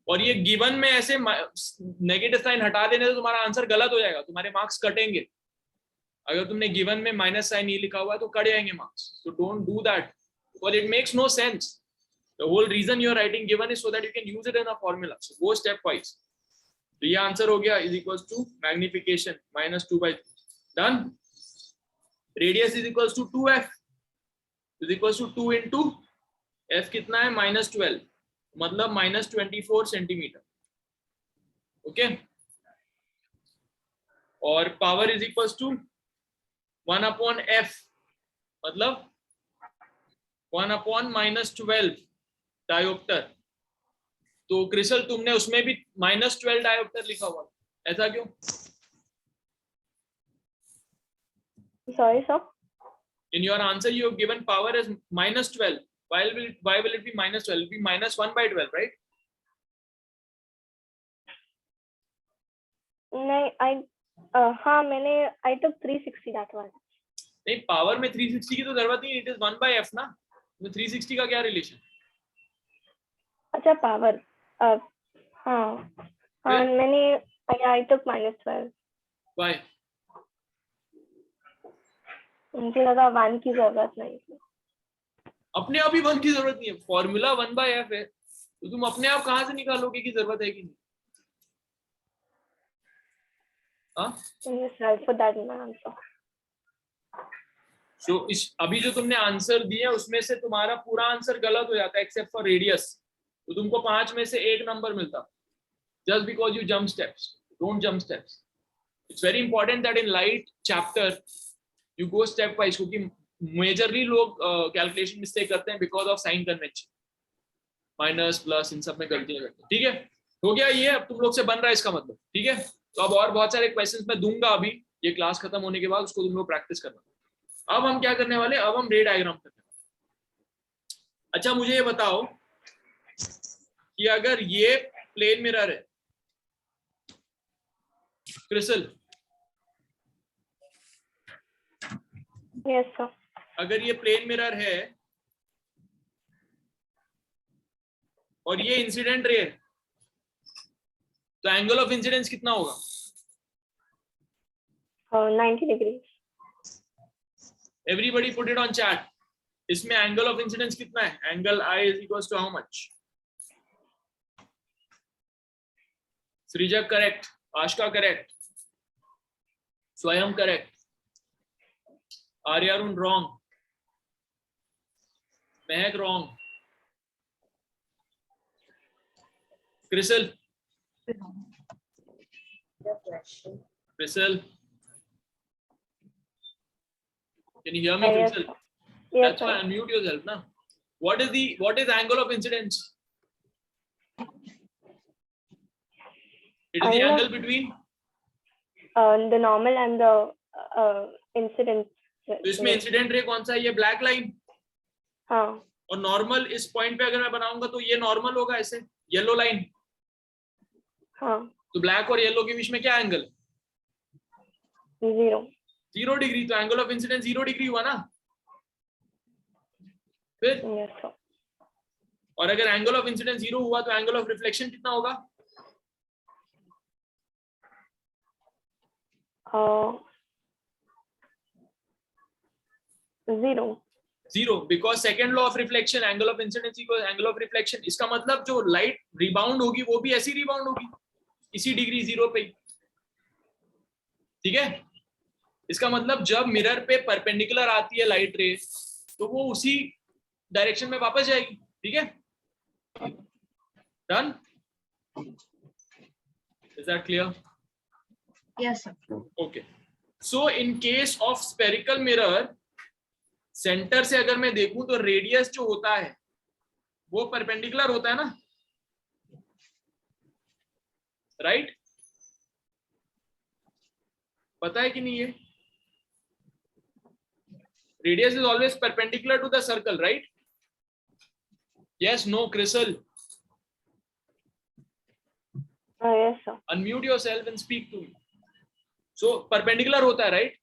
और ये गिवन में ऐसे नेगेटिव साइन हटा देने तो तुम्हारा आंसर गलत हो जाएगा, तुम्हारे मार्क्स कटेंगे। अगर तुमने गिवन में माइनस साइन ये लिखा हुआ है तो कट जाएंगे marks. So don't do that because it makes no sense. The whole reason you are writing given is so that you can use it in a formula. So go step wise. तो ये answer हो गया is equal to magnification -2/3। Done. Radius is equal to 2f is equal to 2 into f कितना है -12 मतलब -24 centimetre. Okay. और power is equal to 1/f मतलब 1/-12 dioptre. तो क्रिसल तुमने उसमें भी -12 डायोप्टर लिखा हुआ, ऐसा क्यों? Sorry, sir. In your answer you have given power as -12. Why will it be -12? It will be -1/12, right? नहीं, हाँ मैंने I took 360 that one. नहीं, पावर में 360 की तो जरूरत नहीं, इट इज 1/f ना। तो 360 का क्या रिलेशन? अच्छा पावर, हाँ मैंने I took -12. Why? मुझे लगा 1 की जरूरत नहीं थी। अपने आप ही 1 की जरूरत नहीं है, फॉर्मूला 1/f है, तो तुम अपने आप कहां से निकालोगे कि जरूरत है कि नहीं? Yes, for that my answer. So, अभी जो तुमने आंसर दिया उसमें से तुम्हारा पूरा आंसर गलत हो जाता है एक्सेप्ट फॉर रेडियस। तो तुमको 5 में से 1 नंबर मिलता, just because you jump steps. Don't jump steps. It's very important that in light chapter you go step wise, क्योंकि मेजरली लोग कैलकुलेशन मिस्टेक करते हैं because of sign convention, minus plus इन सब में गलतियां करते हैं। ठीक है, हो गया ये, अब तुम लोग से बन रहा है इसका मतलब। ठीक है, तो अब और बहुत सारे क्वेश्चंस मैं दूंगा अभी ये क्लास खत्म होने के बाद, उसको तुम लोग प्रैक्टिस करना। अब हम क्या करने वाले, अब हम रे डायग्राम करने वाले। अच्छा मुझे ये बताओ कि अगर ये प्लेन मिरर है क्रिसल, Yes, sir. अगर ये प्लेन मिरर है और ये इंसिडेंट रे है, तो एंगल ऑफ इंसिडेंस कितना होगा? 90 degrees. Everybody put it on chat. इसमें एंगल ऑफ इंसिडेंस कितना है? Angle I is equal to how much? Srijak correct, Aashka correct, Swayam correct, Aryarun wrong, Mahak wrong, Crystal Crystal, can you hear me, Yes, Crystal? sir. Yes, That's sir. why unmute yourself, na. What is angle of incidence? It is the Angle of- angle between. The normal and the incident. तो इसमें incident ray कौन सा है? ये black line. हाँ और normal इस point पे अगर मैं बनाऊंगा तो ये नॉर्मल होगा ऐसे, येलो लाइन। हाँ तो ब्लैक और येलो के बीच में क्या एंगल? 0 डिग्री। तो एंगल ऑफ इंसिडेंस 0 डिग्री हुआ ना। फिर Yes, sir. और अगर एंगल ऑफ इंसिडेंस 0 हुआ तो एंगल ऑफ रिफ्लेक्शन कितना होगा? 0 because second law of reflection, angle of incidence equal angle of reflection. इसका मतलब जो लाइट रिबाउंड होगी वो भी ऐसी रिबाउंड होगी, इसी डिग्री 0 पे। ठीक है, इसका मतलब जब मिरर पे परपेंडिकुलर आती है लाइट रे तो वो उसी डायरेक्शन में वापस जाएगी। ठीक है, done? Is that clear? Yes, sir. Okay, so in case of spherical mirror, centre से अगर मैं देखूं तो रेडियस जो होता है वो परपेंडिकुलर होता है ना, राइट? पता है कि नहीं? ये radius is always perpendicular to the circle, right? Yes, no, क्रिसल? Yes, sir. Unmute yourself and speak to me. So perpendicular होता है, right?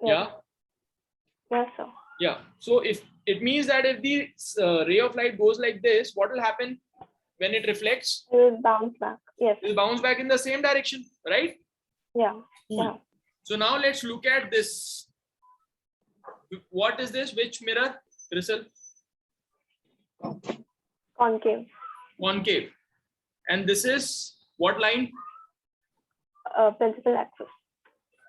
Yeah. Yes, sir. Yeah. So if it means that if the ray of light goes like this, what will happen when it reflects? It will bounce back. Yes. It will bounce back in the same direction, right? Yeah. Cool. Yeah. So now let's look at this. What is this? Which mirror, Crystal? Concave. Concave. And this is what line? Principal axis.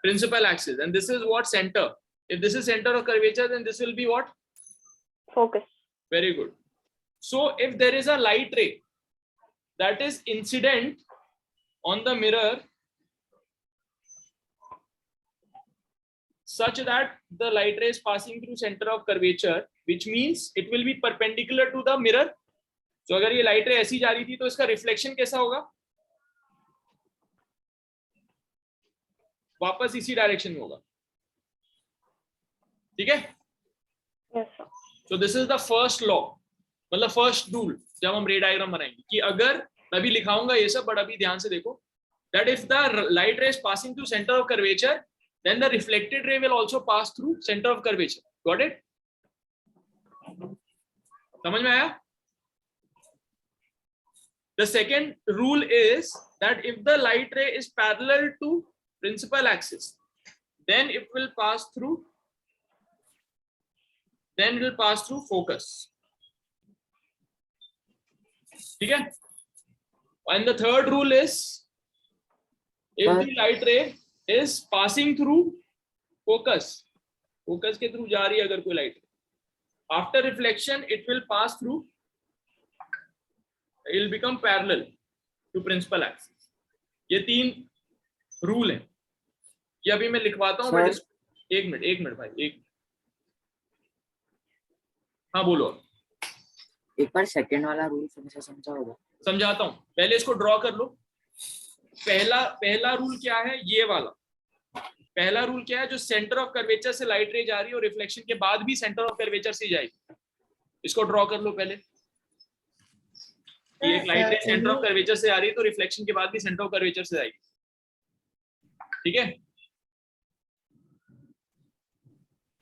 Principal axis. And this is what? Center. If this is center of curvature, then this will be what? Focus. Very good. So if there is a light ray that is incident on the mirror such that the light ray is passing through center of curvature, which means it will be perpendicular to the mirror. So अगर ये light ray ऐसी जा रही थी तो इसका reflection कैसा होगा? वापस इसी डायरेक्शन में होगा. ठीक है? Yes, sir. So this is the first law, मतलब first rule जब हम ray diagram बनाएंगे कि अगर मैं भी लिखाऊंगा ये सब, but अभी ध्यान से देखो, that if the light ray is passing through center of curvature, then the reflected ray will also pass through center of curvature. Got it? समझ में आया? The second rule is that if the light ray is parallel to principal axis, then it will pass through focus. ठीक है? And the third rule is if the light ray is passing through focus के through जा रही है अगर कोई light, after reflection it will pass through, it will become parallel to principal axis. ये तीन रूल हैं. ये अभी मैं लिखवाता हूँ, बट एक मिनट भाई, एक. हाँ बोलो. एक बार सेकंड वाला रूल समझा होगा. समझाता हूँ, पहले इसको ड्रॉ कर लो. पहला रूल क्या है? ये वाला पहला रूल क्या है? जो सेंटर ऑफ कर्वेचर से लाइट रे जा रही है और रिफ्लेक्शन के बाद भी सेंटर ऑफ कर्वेचर से जाएगी. इसको ड्रॉ कर लो पहले. एक लाइट रे सेंटर ऑफ कर्वेचर से आ रही है तो रिफ्लेक्शन के बाद भी सेंटर ऑफ कर्वेचर से आएगी. ठीक है?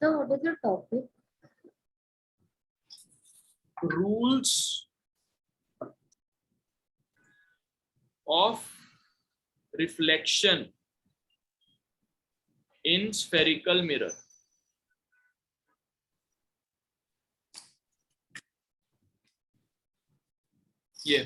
So what is the topic? Rules of reflection in spherical mirror. Yeah.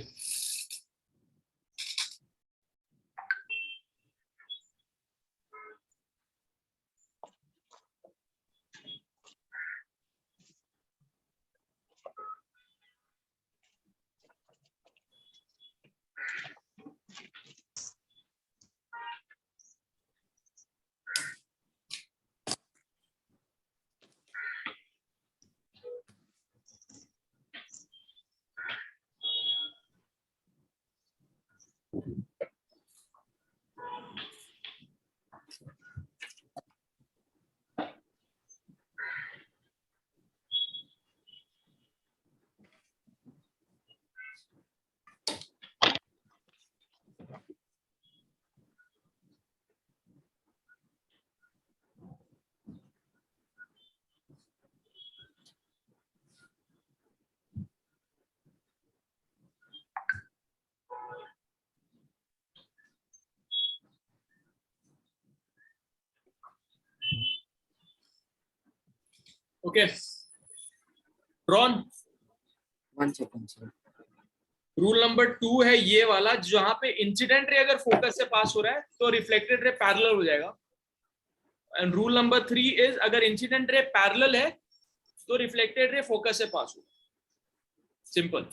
Okay. Ron. 1 second sir. Rule number 2 है ये वाला, जहां पे इंसिडेंट रे अगर फोकस से पास हो रहा है तो रिफ्लेक्टेड रे पैरेलल हो जाएगा. एंड रूल नंबर 3 इज अगर इंसिडेंट रे पैरेलल है तो रिफ्लेक्टेड रे फोकस से पास हो. सिंपल.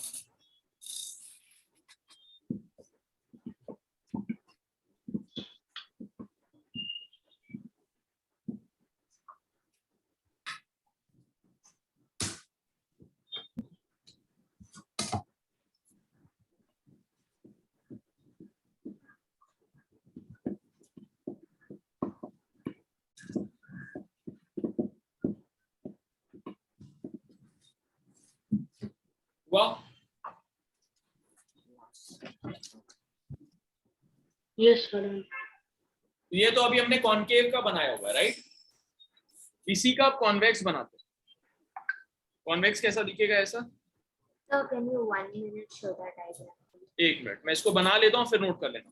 वाह. Yes, sir. ये तो अभी हमने कॉनकेव का बनाया हुआ है, राइट? इसी का आप कॉन्वेक्स बनाते हैं। कॉन्वेक्स कैसा दिखेगा ऐसा? So can you 1 minute show that diagram? एक मिनट, मैं इसको बना लेता हूँ फिर नोट कर लेना।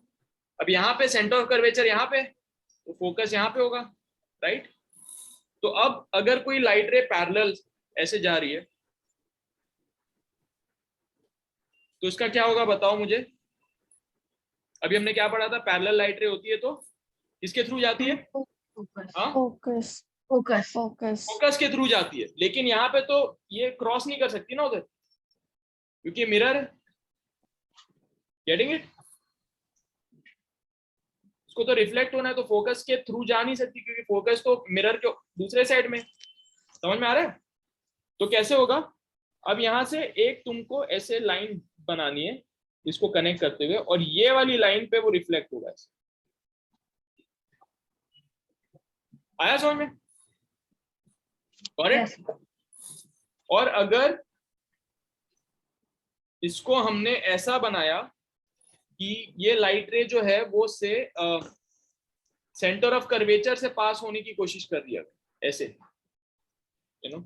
अब यहाँ पे सेंटर ऑफ कर्वेचर यहाँ पे, तो फोकस यहाँ पे होगा, राइट। तो अब अगर कोई लाइट रे पैरेलल ऐसे जा रही है तो इसका क्या होगा बताओ मुझे। अभी हमने क्या पढ़ा था, पैरेलल लाइट रे होती है तो किसके थ्रू जाती है? हाँ, Focus. Focus Focus. फोकस के थ्रू जाती है। लेकिन यहाँ पे तो ये क्रॉस नहीं कर सकती ना उधर, क्योंकि मिरर है। Getting it? उसको तो रिफ्लेक्ट होना है, तो फोकस के थ्रू जा नहीं सकती, क्योंकि फोकस तो मिरर के दूसरे साइड में। समझ में आ रहा है? तो कैसे होगा, अब यहां से एक तुमको ऐसे लाइन बनानी है इसको कनेक्ट करते हुए, और ये वाली लाइन पे वो रिफ्लेक्ट होगा ऐसे। आया समझ में? करेक्ट। और अगर इसको हमने ऐसा बनाया कि ये लाइट रे जो है वो से सेंटर ऑफ कर्वेचर से पास होने की कोशिश कर रही है ऐसे, यू नो,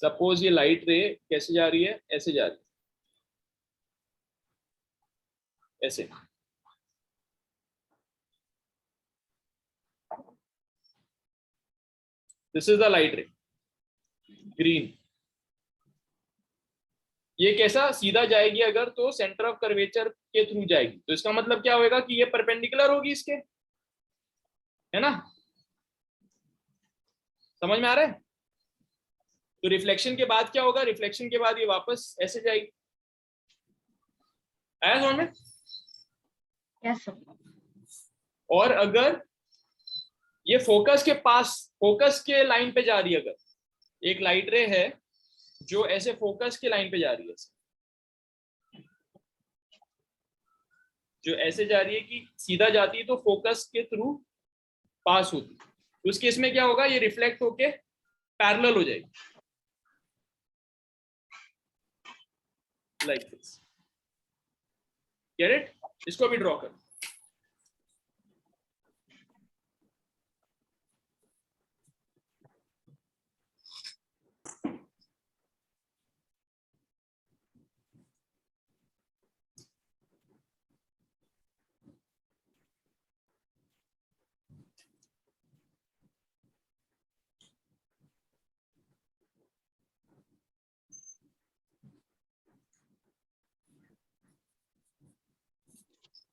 सपोज ये लाइट रे कैसे जा रही है, ऐसे जा रही है, ऐसे। दिस इज द लाइट रे, ग्रीन। ये कैसा सीधा जाएगी अगर, तो सेंटर ऑफ कर्वेचर के थ्रू जाएगी, तो इसका मतलब क्या होगा कि ये परपेंडिकुलर होगी इसके, है ना? समझ में आ रहा है? तो रिफ्लेक्शन के बाद क्या होगा, रिफ्लेक्शन के बाद ये वापस ऐसे जाएगी। आया समझ में? Yes sir. और अगर ये फोकस के पास, फोकस के लाइन पे जा रही है, अगर एक लाइट रे है जो ऐसे फोकस के लाइन पे जा रही है, जो ऐसे जा रही है कि सीधा जाती है तो फोकस के थ्रू पास होती है, तो उस केस में क्या होगा, ये रिफ्लेक्ट होके पैरेलल हो जाएगी, लाइक दिस। Get it? इसको भी ड्रॉ कर।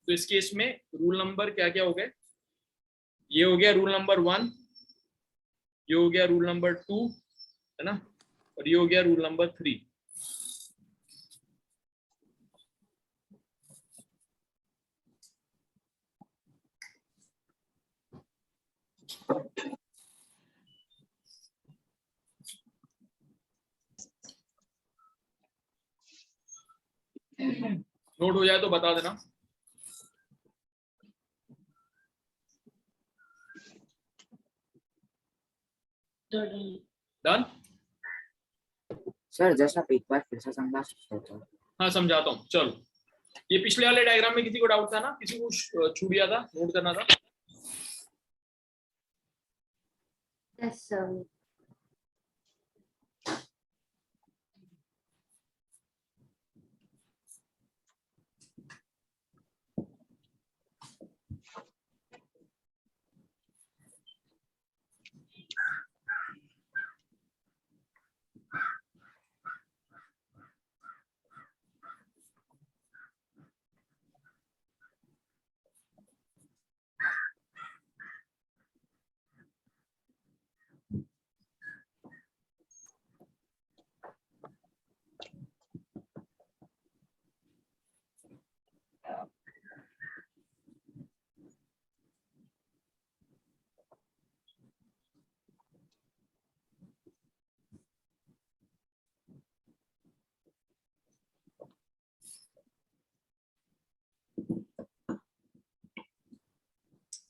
तो इस केस में रूल नंबर क्या क्या हो गए, ये हो गया रूल नंबर 1, ये हो गया रूल नंबर 2, है ना, और ये हो गया रूल नंबर 3। नोट हो जाए तो बता देना। डन? सर जैसा आप एक बार फिर से समझा सकते हो? हाँ समझाता हूँ, चलो। ये पिछले वाले डायग्राम में किसी को डाउट था ना, किसी को छू गया था, नोट करना था? Yes, sir.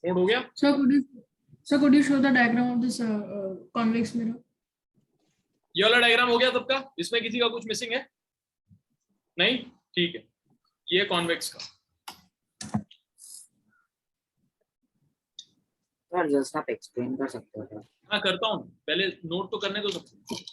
नोट हो गया? Could you show the diagram of this convex mirror? ये वाला डायग्राम हो गया सबका? इसमें किसी का कुछ मिसिंग है? नहीं? ठीक है, ये कॉन्वेक्स का। सर जस्ट आप एक्सप्लेन कर सकते हो क्या? हाँ करता हूँ, पहले नोट तो करने दो सबको।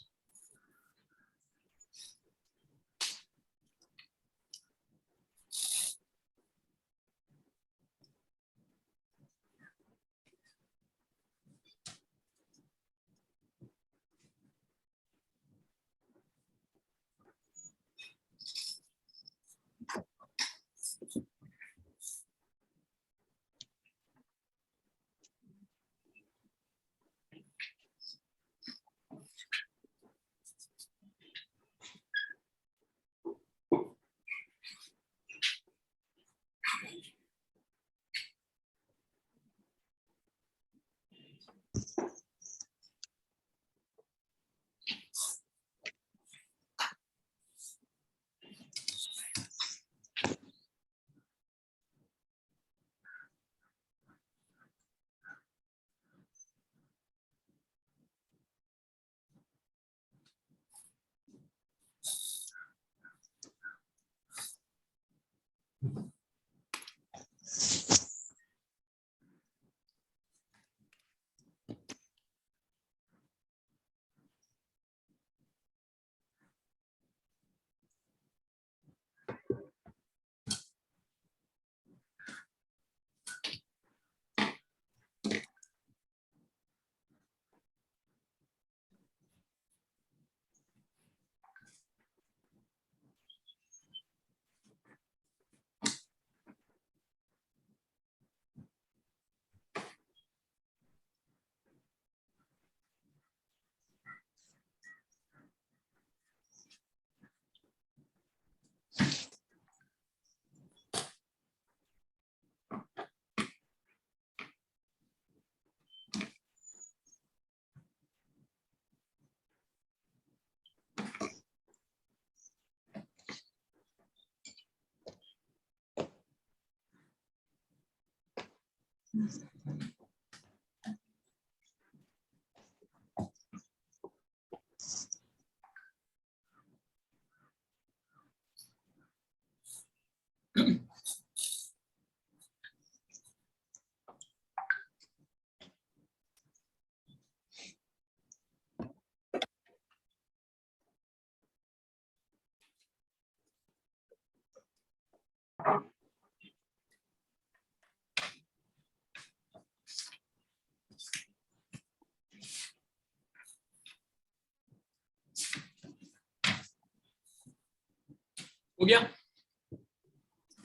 हो गया,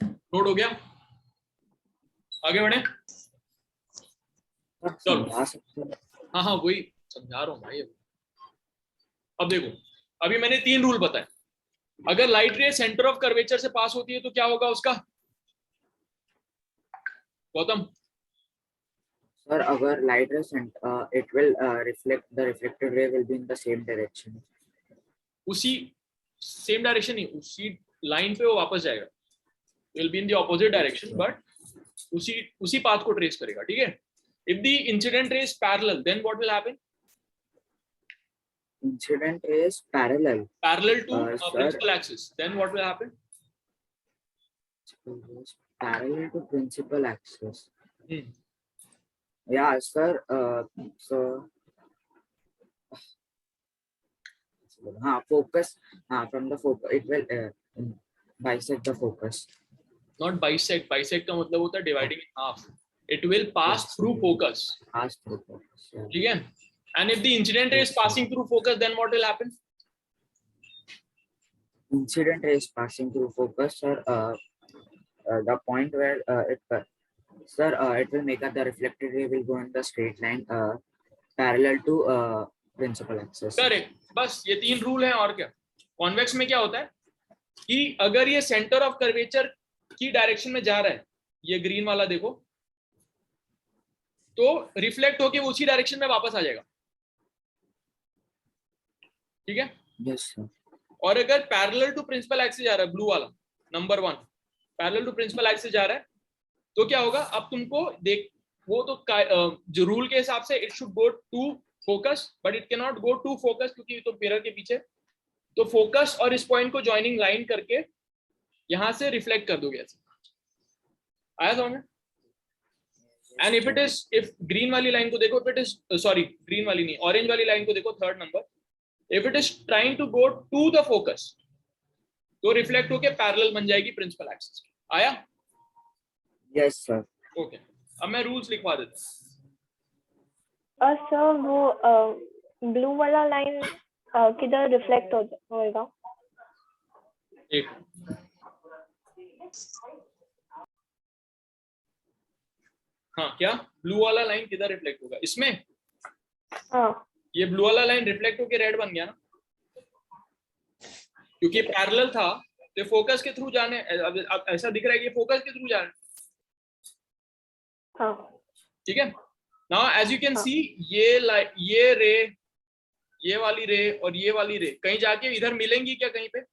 नोट हो गया, आगे बढ़े। चलो समझा सकते हो? हाँ हाँ वही समझा रहा हूँ भाई। अब देखो, अभी मैंने 3 रूल बताए। अगर लाइट रे सेंटर ऑफ कर्वेचर से पास होती है तो क्या होगा उसका, गौतम? सर अगर लाइट रे it will reflect, the reflected ray will be in the same direction. उसी सेम डायरेक्शन नहीं, उसी लाइन पे वो वापस जाएगा, will be in the opposite direction but उसी पाथ को ट्रेस करेगा, ठीक है। If the incident ray is parallel then what will happen? Incident ray is parallel to principal axis, then what will happen? Parallel to principal axis. Yeah, sir. So, focus. From the focus, it will bisect the focus. Not bisect. Bisect का मतलब होता है dividing in half. It will pass through focus. Pass through focus. Yeah. ठीक है? And if the incident ray is passing through focus, then what will happen? Incident ray is passing through focus, sir. The point where it will make up the reflected ray will go in the straight line parallel to principal axis. Correct. बस ये 3 rule हैं और क्या। Convex में क्या होता है कि अगर ये सेंटर ऑफ कर्वेचर की डायरेक्शन में जा रहा है, ये ग्रीन वाला देखो, तो रिफ्लेक्ट होके उसी डायरेक्शन में वापस आ जाएगा, ठीक है। Yes, sir. और अगर पैरेलल टू प्रिंसिपल एक्सिस जा रहा है, ब्लू वाला number 1 parallel to principal axis जा रहा है, तो क्या होगा, अब तुमको देख, वो तो जो रूल के हिसाब से it should go to focus but it can not go to focus क्योंकि तो मिरर के पीछे, तो फोकस और इस पॉइंट को ज्वाइनिंग लाइन करके यहां से रिफ्लेक्ट कर दोगे ऐसे। आया समझ में? एंड इफ ग्रीन वाली लाइन को देखो, if it is sorry green वाली नहीं, ऑरेंज वाली लाइन को देखो, third number, if it is trying to go to the focus तो रिफ्लेक्ट होके पैरेलल बन जाएगी प्रिंसिपल एक्सिस। आया? Yes sir. ओके, अब मैं रूल्स लिखवा देता हूँ। सर वो ब्लू वाला लाइन किधर रिफ्लेक्ट होएगा? एक हाँ, क्या ब्लू वाला लाइन किधर रिफ्लेक्ट होगा? इसमें हाँ, ये ब्लू वाला लाइन रिफ्लेक्ट होके रेड बन गया ना, क्योंकि पैरेलल था तो फोकस के थ्रू जाने, अब ऐसा दिख रहा है कि फोकस के थ्रू जा रहे हैं। हाँ, ठीक है, नाउ एज यू कैन हाँ. सी ये रे, ये वाली रे और ये वाली रे कहीं जाके इधर मिलेंगी क्या? कहीं पे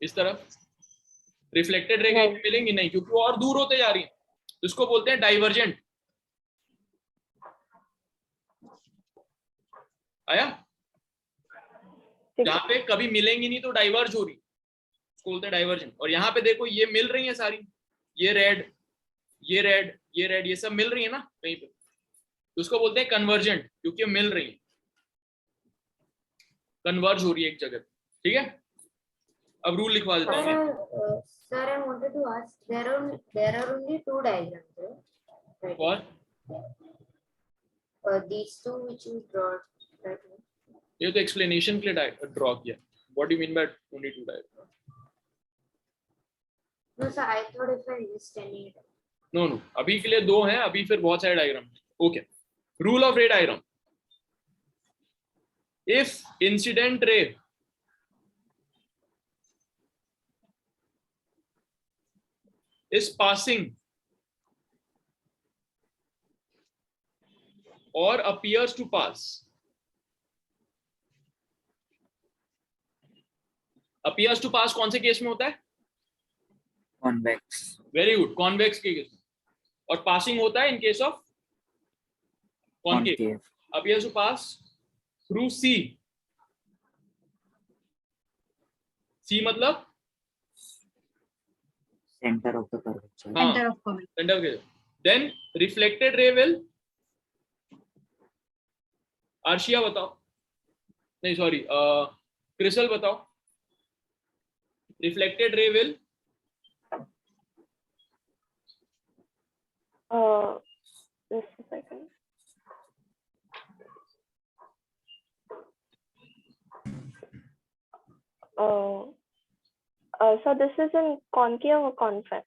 इस तरफ रिफ्लेक्टेड रे कहीं मिलेंगी नहीं, क्योंकि वो और दूर होते जा रही है, इसको बोलते हैं डाइवर्जेंट। आया? जहां पे कभी मिलेंगी नहीं तो डाइवर्ज हो रही, इसको बोलते हैं डाइवर्जेंट। और यहाँ पे देखो ये मिल रही है सारी, ये रेड, ये रेड, ये रेड, ये सब मिल रही है ना कहीं पे, तो उसको बोलते हैं कन्वर्जेंट, क्योंकि मिल रही है, कन्वर्ज हो रही है एक जगह। ठीक है, अब रूल लिखवा देता हूँ। Sir, I wanted to ask, there are only two diagrams, right? और These two which you draw right now. ये तो एक्सप्लेनेशन के लिए ड्रॉ किया। What do you mean by only two diagram? No, sir, I thought if I missed any. No no, अभी के लिए दो हैं, अभी फिर बहुत सारे diagram. Okay, rule of ray diagram. If incident ray is passing or appears to pass, appears to pass कौन से केस में होता है? कॉन्वेक्स। वेरी गुड, कॉन्वेक्स के केस में। और पासिंग होता है in case of concave. appears to pass through C, C मतलब center of the curvature. Center of curvature. Center of curvature. Then reflected ray will, Arshiya बताओ, नहीं सॉरी क्रिसल बताओ, reflected ray will just a second. So this is in concave or convex?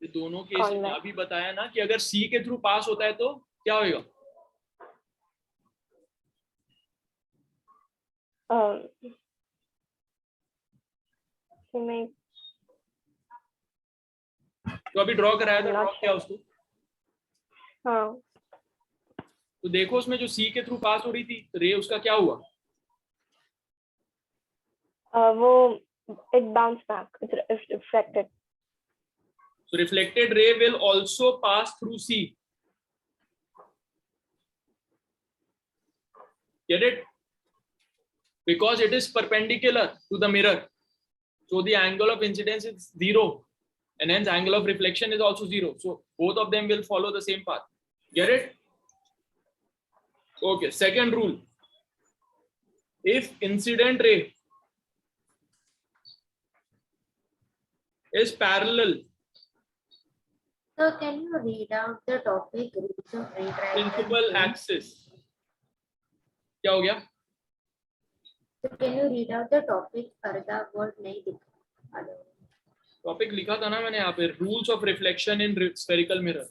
ये दोनों case में अभी बताया ना कि अगर सी के थ्रू पास होता है तो क्या होगा? तो अभी ड्रॉ कराया था, ड्रॉ किया उसको। हाँ, तो देखो उसमें जो सी के थ्रू पास हो रही थी रे, उसका क्या हुआ? वो it bounced back, it's reflected. So reflected ray will also pass through C. Get it? Because it is perpendicular to the mirror, so the angle of incidence is 0, and hence angle of reflection is also 0. So both of them will follow the same path. Get it? Okay. Second rule: if incident ray is parallel. So can you read out the topic rules of ray diagram? Principal axis. क्या हो गया? So can you read out the topic? अर्धा word नहीं दिखा। Topic लिखा था ना मैंने यहाँ पे, rules of reflection in spherical mirror.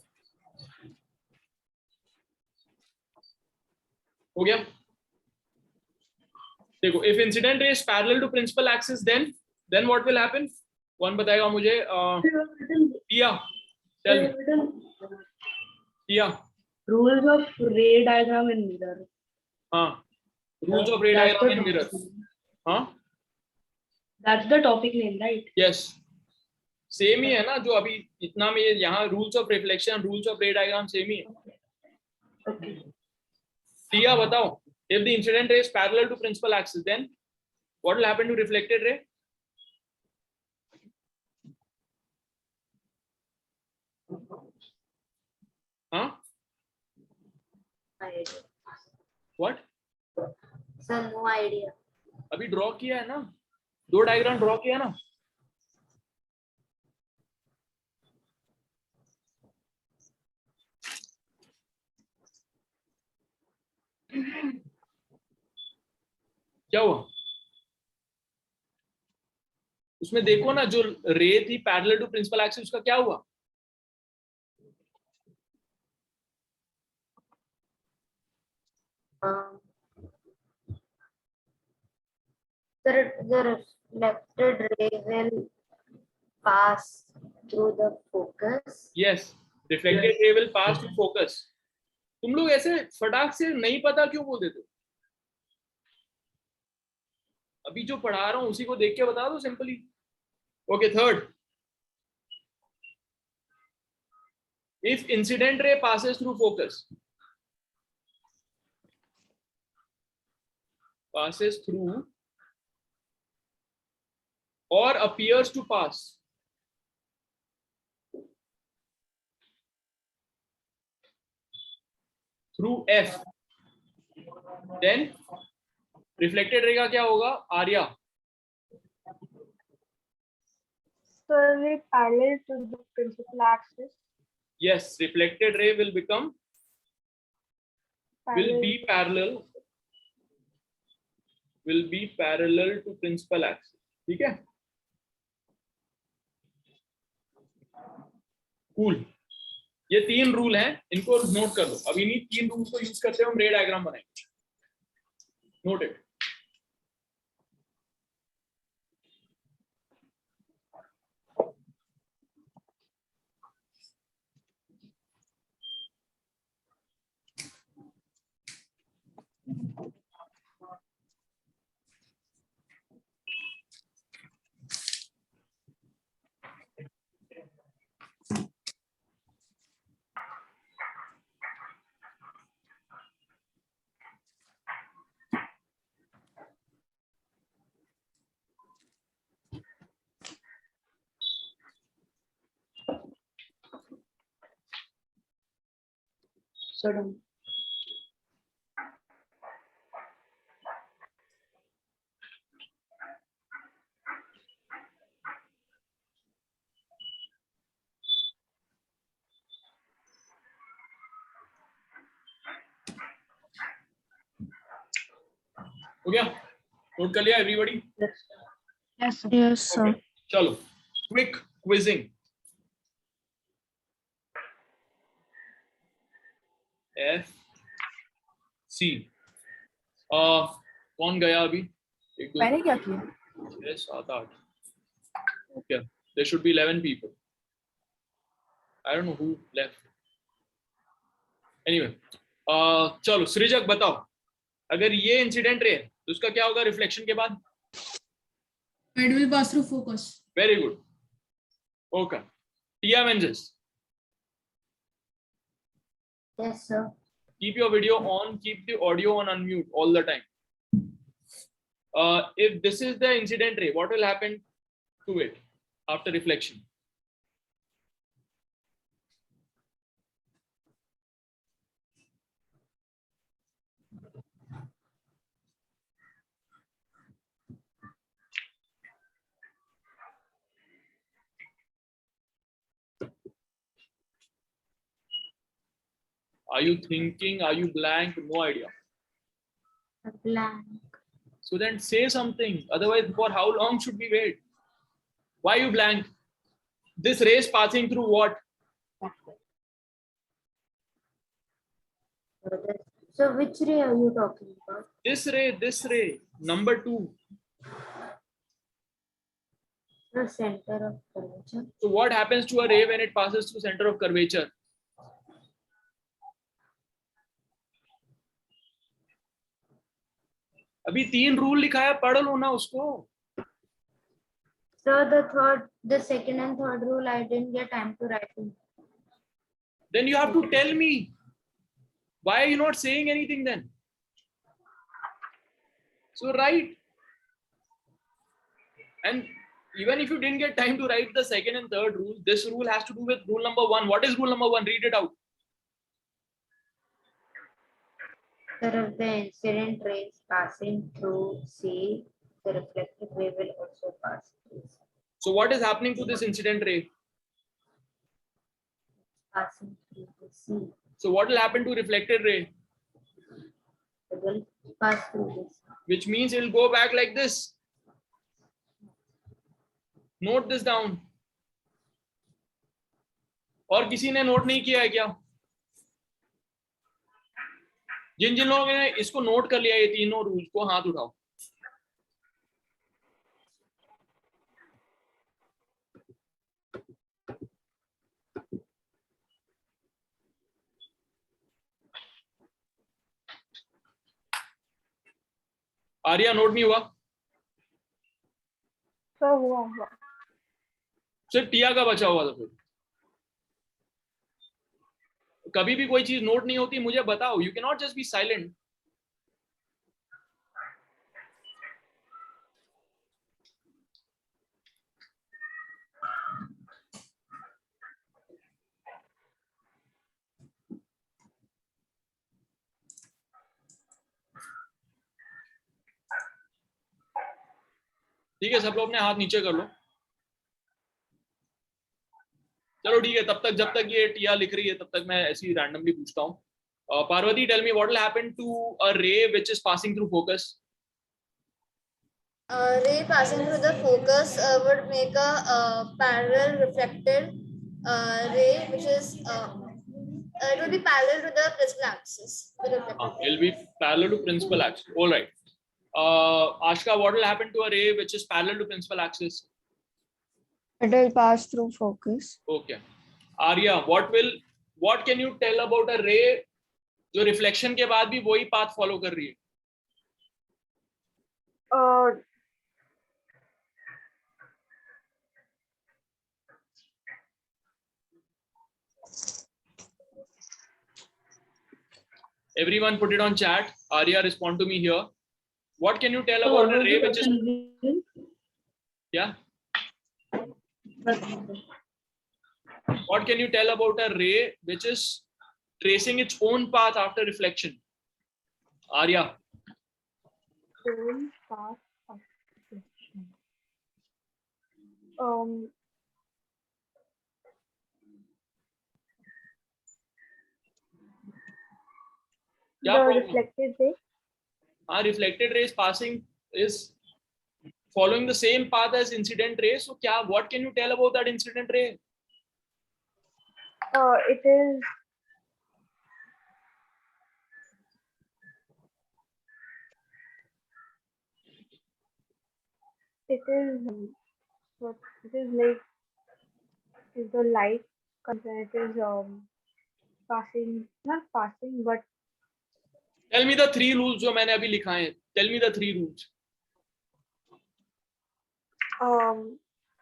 हो गया? देखो, if incident ray is parallel to principal axis then what will happen? कौन बताएगा मुझे? Tia, tell me. Tia, Rules of ray diagram in mirror. हाँ, rules of ray diagram in mirror. हाँ, That's the topic name, right? Yes, same ही है ना जो अभी इतना में यहाँ rules of reflection, rules of ray diagram same ही है। Okay. टिया बताओ, if the incident ray is parallel to principal axis, then what will happen to reflected ray? हाँ, idea. What? Sir, no idea. अभी ड्रॉ किया है ना, 2 diagram draw किया ना. क्या हुआ उसमें? देखो ना, जो रे थी पैरेलल टू प्रिंसिपल एक्सिस, उसका क्या हुआ? Sir, the reflected ray will pass through the focus. Yes, reflected ray will pass through focus. तुम लोग ऐसे फटाक से नहीं पता क्यों बोल देते हो? अभी जो पढ़ा रहा हूं उसी को देख के बता दो simply. Okay, third, if incident ray passes through focus, passes through or appears to pass through F, then reflected ray का क्या होगा? Arya. So is it parallel to the principal axis? Yes, reflected ray will become, will be parallel to principal axis. ठीक है, cool. ये 3 rule हैं, इनको note कर लो. अब इन्हीं 3 रूल को यूज करते हुए हम रे डायग्राम बनाएंगे. Note it. Sudden. हो गया? नोट कर लिया everybody? Yes, sir. Yes, sir. Okay. चलो, क्विक क्विजिंग. F C. कौन गया अभी? एक दो. मैंने क्या किया? 6 7 8. Okay, there should be 11 people. I don't know who left. Anyway, चलो सृजक बताओ, अगर ये इंसिडेंट रे तो उसका क्या होगा रिफ्लेक्शन के बाद? It will pass through focus. Very good. Okay. Tia Menzies, Yes, sir. keep your video on, keep the audio on unmute all the time. If this is the incident ray, what will happen to it after reflection? Are you thinking? Are you blank? No idea. A blank. So then say something. Otherwise, for how long should we wait? Why you blank? This ray is passing through what? So which ray are you talking about? This ray, number 2. The center of curvature. So what happens to a ray when it passes through center of curvature? अभी 3 rule लिखा है, पढ़ लो ना उसको. So the second and third rule, I didn't get time to write it. Then you have to tell me. Why are you not saying anything then? So write. And even if you didn't get time to write the second and third rule, this rule has to do with rule number 1. What is rule number 1? Read it out. Sir, if the incident ray is passing through C, the reflected ray will also pass through C. So what is happening to this incident ray? Passing through the C. So what will happen to reflected ray? It will pass through this. Which means it will go back like this. Note this down. और किसी ने note नहीं किया है क्या? जिन जिन लोगों ने इसको नोट कर लिया ये तीनों रूल को हाथ उठाओ. आर्या नोट नहीं हुआ? सर हुआ सिर्फ टिया का बचा हुआ था. फिर कभी भी कोई चीज नोट नहीं होती मुझे बताओ. You can not just be silent. ठीक है, सब लोग अपने हाथ नीचे कर लो. चलो ठीक है, तब तक जब तक ये टिया लिख रही है तब तक मैं ऐसे ही रैंडमली पूछता हूँ. Parvati, tell me what will happen to a ray which is passing through focus. Ray passing through the focus would make a parallel reflected ray, which is it would be parallel to the principal axis. The reflected It will be parallel to principal axis. All right. Ashka, what will happen to a ray which is parallel to principal axis? It will pass through focus. Okay. Arya, what can you tell about a ray जो reflection के बाद भी वही path follow कर रही है? Everyone put it on chat. Arya, respond to me here. What can you tell about a ray which is... Yeah? What can you tell about a ray which is tracing its own path after reflection? Arya. own path of reflection. क्या The problem? reflected ray. Reflected ray is passing is following the same path as incident ray. So what can you tell about that incident ray? It is like is the light content is passing, not passing, but Tell me the 3 rules जो मैंने अभी लिखा है. Tell me the 3 rules.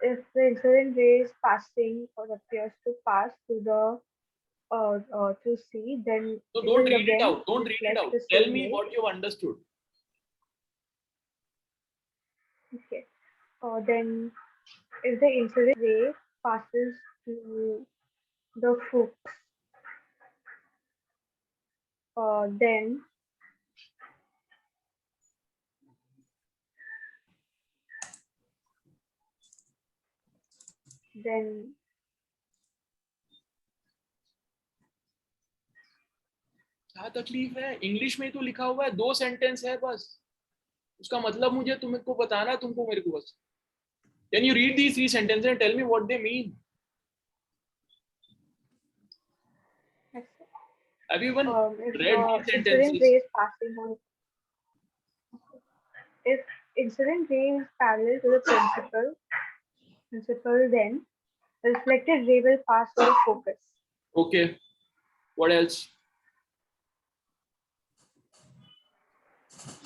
if the incident ray is passing or appears to pass to the to C, then So it don't will read it again out. Don't read it reflect out. the Tell same me ray. what you've understood. Okay. Then if the incident ray passes to the focus, then क्या तकलीफ है? English में तो लिखा हुआ है, 2 sentence है बस. उसका मतलब मुझे तुमको बताना, तुमको मेरे को बस. Can you read these 3 sentences and tell me what they mean? Have you even if read these sentences? incident ray is passing on, if incident ray is parallel to the principal, then the reflected ray will pass through the focus. Okay. What else?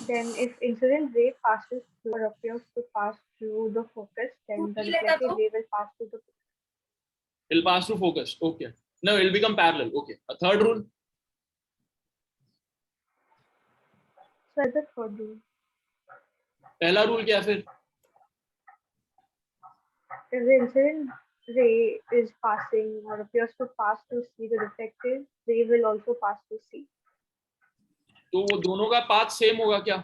Then if incident ray passes through or appears to pass through the focus, then the reflected ray will pass through the focus. It'll pass through focus. Okay. No, it'll become parallel. Okay. A third rule. So that's the third rule. पहला rule क्या फिर? If the incident ray is passing or appears to pass through C, the reflected ray will also pass through C. तो वो दोनों का path same होगा क्या?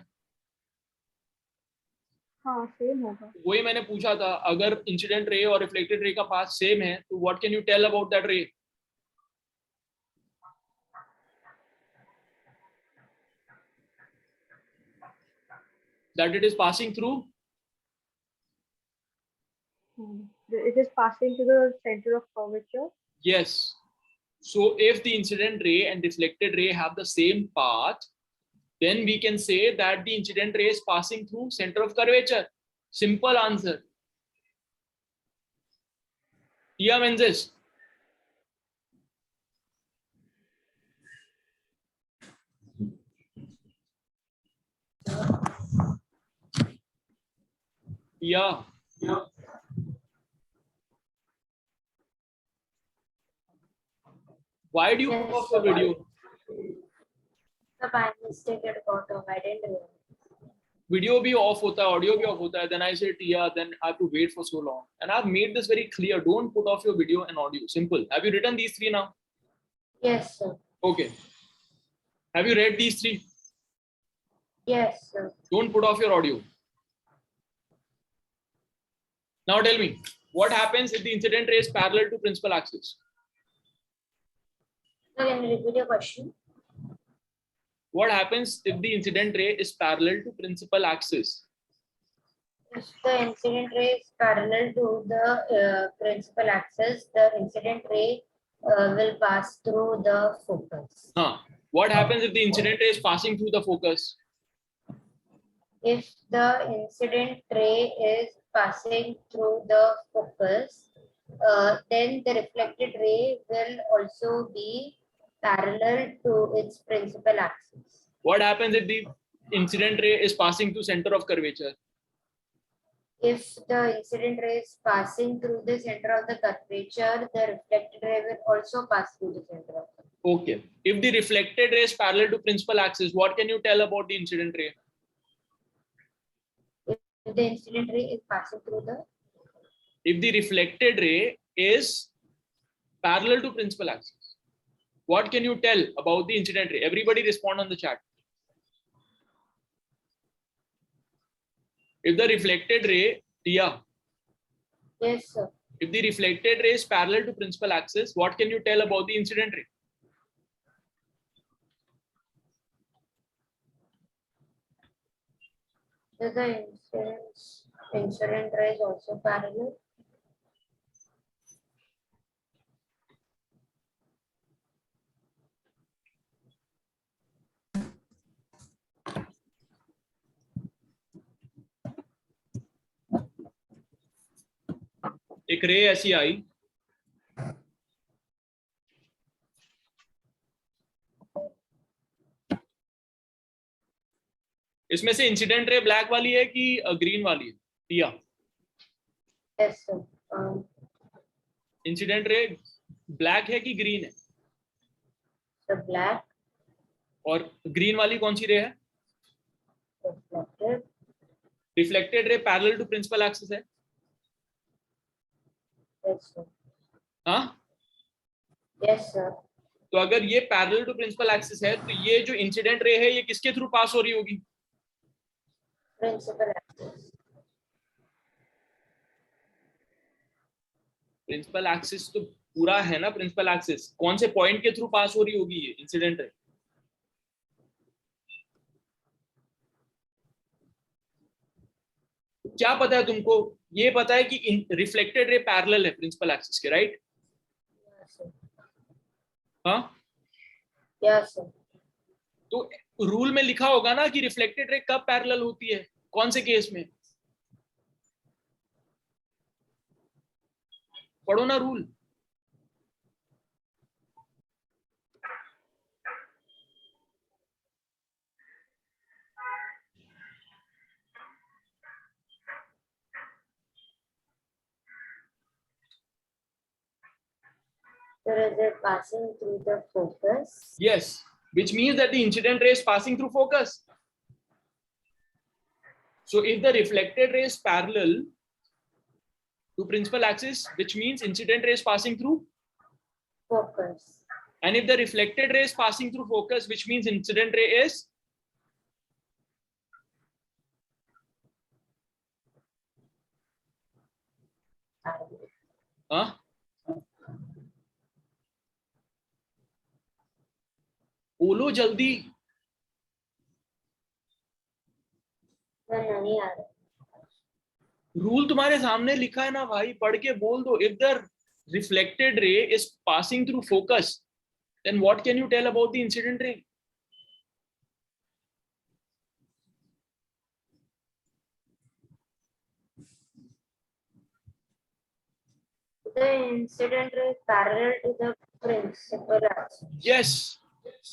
हाँ सेम होगा. वही मैंने पूछा था, अगर इंसिडेंट रे और रिफ्लेक्टेड रे का पाथ सेम है तो what can you tell about that ray? That it is passing through? It is passing to the center of curvature. Yes. So if the incident ray and reflected ray have the same path, then we can say that the incident ray is passing through center of curvature. Simple answer. Tia Menzies. Yeah. Why do you put off the video? The by mistake it got off. I didn't realize. Video bhi off hota hai, audio bhi off hota hai. Then I said, yeah, then I have to wait for so long. And I've made this very clear. Don't put off your video and audio. Simple. Have you written these three now? Yes, sir. Okay. Have you read these three? Yes, sir. Don't put off your audio. Now tell me, what happens if the incident ray is parallel to principal axis? So can you repeat your question? What happens if the incident ray is parallel to principal axis? If the incident ray is parallel to the principal axis, the incident ray will pass through the focus. What happens if the incident ray is passing through the focus? If the incident ray is passing through the focus, then the reflected ray will also be parallel to its principal axis. What happens if the incident ray is passing through center of curvature? If the incident ray is passing through the center of the curvature, the reflected ray will also pass through the center of the curvature. Okay. If the reflected ray is parallel to principal axis, what can you tell about the incident ray? If the incident ray is passing through the... If the reflected ray is parallel to principal axis, what can you tell about the incident ray? Everybody respond on the chat. If the reflected ray, Tia. Yes, sir. If the reflected ray is parallel to principal axis, what can you tell about the incident ray? Does the incident ray is also parallel? एक रे ऐसी आई, इसमें से incident ray black वाली है कि green वाली है? टिया, Yes, sir. Incident ray black है कि ग्रीन है? The black. और ग्रीन वाली कौन सी रे है? Reflected. Reflected ray parallel to principal axis है? Yes, sir. हाँ, Yes, sir. तो अगर ये पैरेलल टू प्रिंसिपल एक्सिस है तो ये जो इंसिडेंट रे है ये किसके थ्रू पास हो रही होगी? Principal axis. प्रिंसिपल एक्सिस तो पूरा है ना, प्रिंसिपल एक्सिस कौन से पॉइंट के थ्रू पास हो रही होगी ये इंसिडेंट रे? क्या पता है तुमको? ये पता है कि रिफ्लेक्टेड रे पैरेलल है प्रिंसिपल एक्सिस के, राइट? Yes, sir. हाँ, Yes, sir. तो रूल में लिखा होगा ना कि रिफ्लेक्टेड रे कब पैरेलल होती है, कौन से केस में? पढ़ो ना rule. So is it passing through the focus? Yes, which means that the incident ray is passing through focus. So if the reflected ray is parallel to principal axis, which means incident ray is passing through Focus. and if the reflected ray is passing through focus, which means incident ray is हाँ बोलो जल्दी, नहीं आ रहा। Rule तुम्हारे सामने लिखा है ना भाई, पढ़ के बोल दो. If the reflected ray is passing through focus, then what can you tell about the incident ray? The incident ray is parallel to the principal axis. Yes,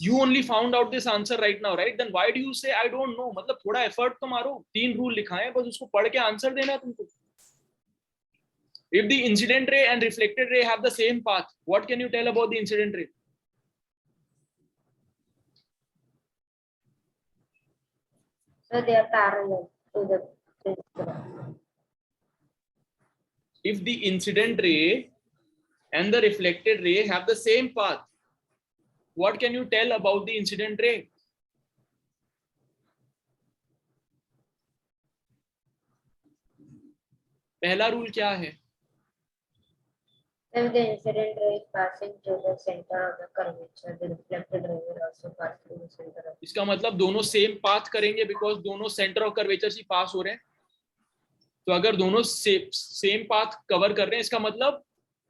you only found out this answer right now, right? Then why do you say I don't know? मतलब थोड़ा effort तो मारो. 3 rule लिखा है, बस उसको पढ़ के आंसर देना है तुमको. If the incident ray and reflected ray have the same path, what can you tell about the incident ray? So they are parallel to the principal axis. If the incident ray and the reflected ray have the same path, what can you tell about the incident ray? पहला rule क्या है? If the incident ray is passing through the center of the curvature, the reflected ray will also pass through the center of. इसका मतलब दोनों same path करेंगे because दोनों centre of curvature से पास हो रहे हैं. तो अगर दोनों सेम पाथ कवर कर रहे हैं, इसका मतलब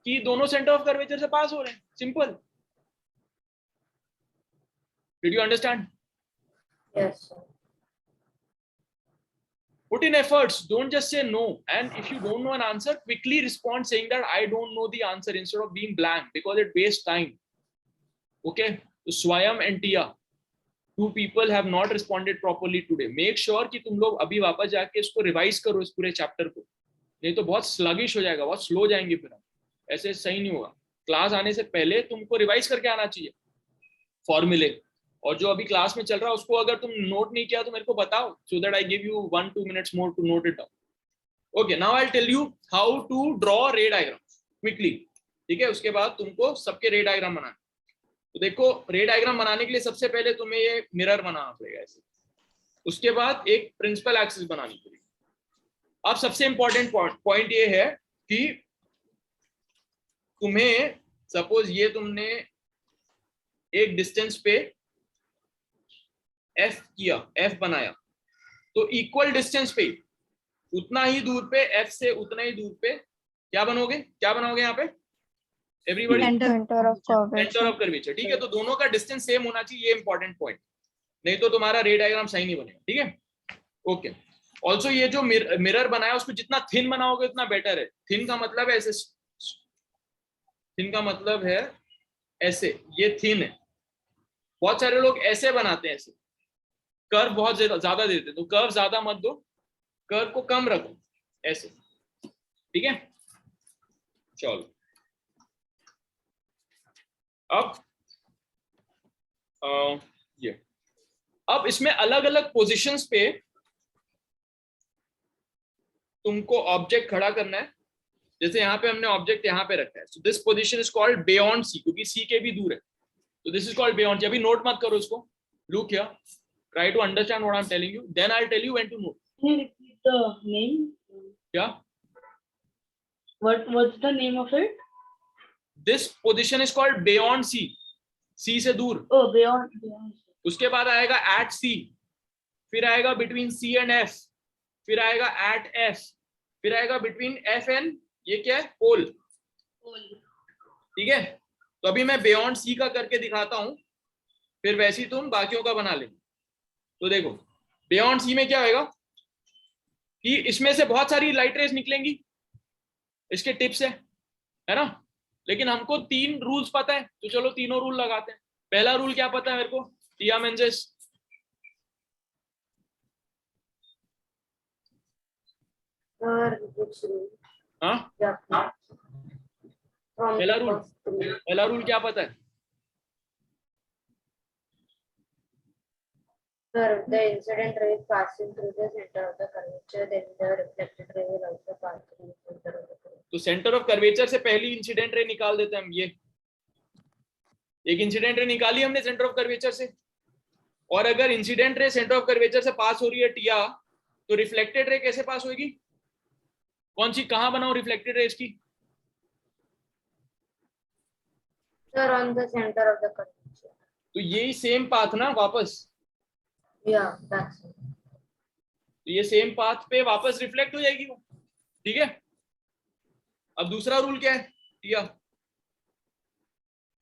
कि दोनों सेंटर ऑफ कर्वेचर से पास हो रहे हैं. Simple. Did you understand? Yes, sir. Put in efforts, don't just say no. And if you don't know an answer, quickly respond saying that I don't know the answer instead of being blank, because it wastes time. Okay, so Swayam and Tia, 2 people have not responded properly today. Make sure कि तुम लोग अभी वापस जाके इसको revise करो, इस पूरे चैप्टर को. नहीं तो बहुत स्लगिश हो जाएगा, बहुत स्लो जाएंगे फिर हम. ऐसे सही नहीं होगा. क्लास आने से पहले तुमको रिवाइज करके आना चाहिए फॉर्मूले. और जो अभी क्लास में चल रहा है उसको अगर तुम नोट नहीं किया तो मेरे को बताओ, so that I give you 1-2 minutes more to note it down. Okay, now I'll tell you how to draw ray diagram quickly. ठीक है, उसके बाद तुमको सबके रे डायग्राम बनाना. तो देखो, रे डायग्राम बनाने के लिए सबसे पहले तुम्हें ये मिरर बनाना पड़ेगा ऐसे. उसके बाद एक प्रिंसिपल एक्सिस बनानी पड़ेगी. अब सबसे इंपॉर्टेंट पॉइंट ये है कि तुम्हें सपोज ये तुमने एक डिस्टेंस पे एफ किया, एफ बनाया, तो इक्वल डिस्टेंस पे उतना ही दूर पे, एफ से उतना ही दूर पे क्या बनोगे, क्या बनाओगे यहाँ पे everybody? Center of curvature. Centre of curvature. ठीक है, तो दोनों का डिस्टेंस सेम होना चाहिए, ये इंपॉर्टेंट पॉइंट. नहीं तो तुम्हारा रे डायग्राम सही नहीं बनेगा. ठीक है, ओके. ऑल्सो ये जो मिरर बनाया उसको जितना थिन बनाओगे उतना बेटर है. थिन का मतलब है ऐसे, थिन का मतलब है ऐसे, ये थिन है. बहुत सारे लोग ऐसे बनाते हैं, ऐसे कर्व बहुत ज्यादा देते हैं. तो कर्व ज्यादा मत दो, कर्व को कम रखो ऐसे. ठीक है, चलो. अब ये अब इसमें अलग अलग पोजीशंस पे तुमको ऑब्जेक्ट खड़ा करना है. जैसे यहाँ पे हमने ऑब्जेक्ट यहाँ पे रखा है, so this position is called beyond C, क्योंकि सी के भी दूर है. तो this is called beyond C. अभी नोट मत करो इसको. Look here, try to understand what I'm telling you, then I'll tell you when to move. Can you repeat the name? Yeah, What's the name of it? this position is called beyond C. C से दूर. Oh, beyond. उसके बाद आएगा at C, फिर आएगा between C and F, फिर आएगा at F, फिर आएगा between F and ये क्या है, pole. ठीक है, तो अभी मैं beyond C का करके दिखाता हूँ, फिर वैसे ही तुम बाकियों का बना लेंगे. तो देखो, बियॉन्ड सी में क्या होगा कि इसमें से बहुत सारी लाइट रेज निकलेंगी, इसके टिप से, है ना. लेकिन हमको 3 रूल्स पता है, तो चलो तीनों रूल लगाते हैं. पहला रूल क्या पता है मेरे को, टिया मेंजेस? हाँ, पहला रूल क्या पता है? Sir, the incident ray is passing through the center of the curvature, then the reflected ray will also pass through the center of the curvature. तो सेंटर ऑफ कर्वेचर से पहली इंसिडेंट रे निकाल देते हैं हम. ये एक इंसिडेंट रे निकाली हमने सेंटर ऑफ कर्वेचर से. और अगर incident ray centre of curvature से पास हो रही है टिया, तो रिफ्लेक्टेड रे कैसे पास होगी? कौन सी, कहाँ बनाओ रिफ्लेक्टेड रेज की? Sir, on the center of the curvature. तो यही सेम पाथ ना वापस, Yeah, that's it. तो ये सेम पाथ पे वापस रिफ्लेक्ट हो जाएगी वो, ठीक है। अब दूसरा रूल क्या है टिया?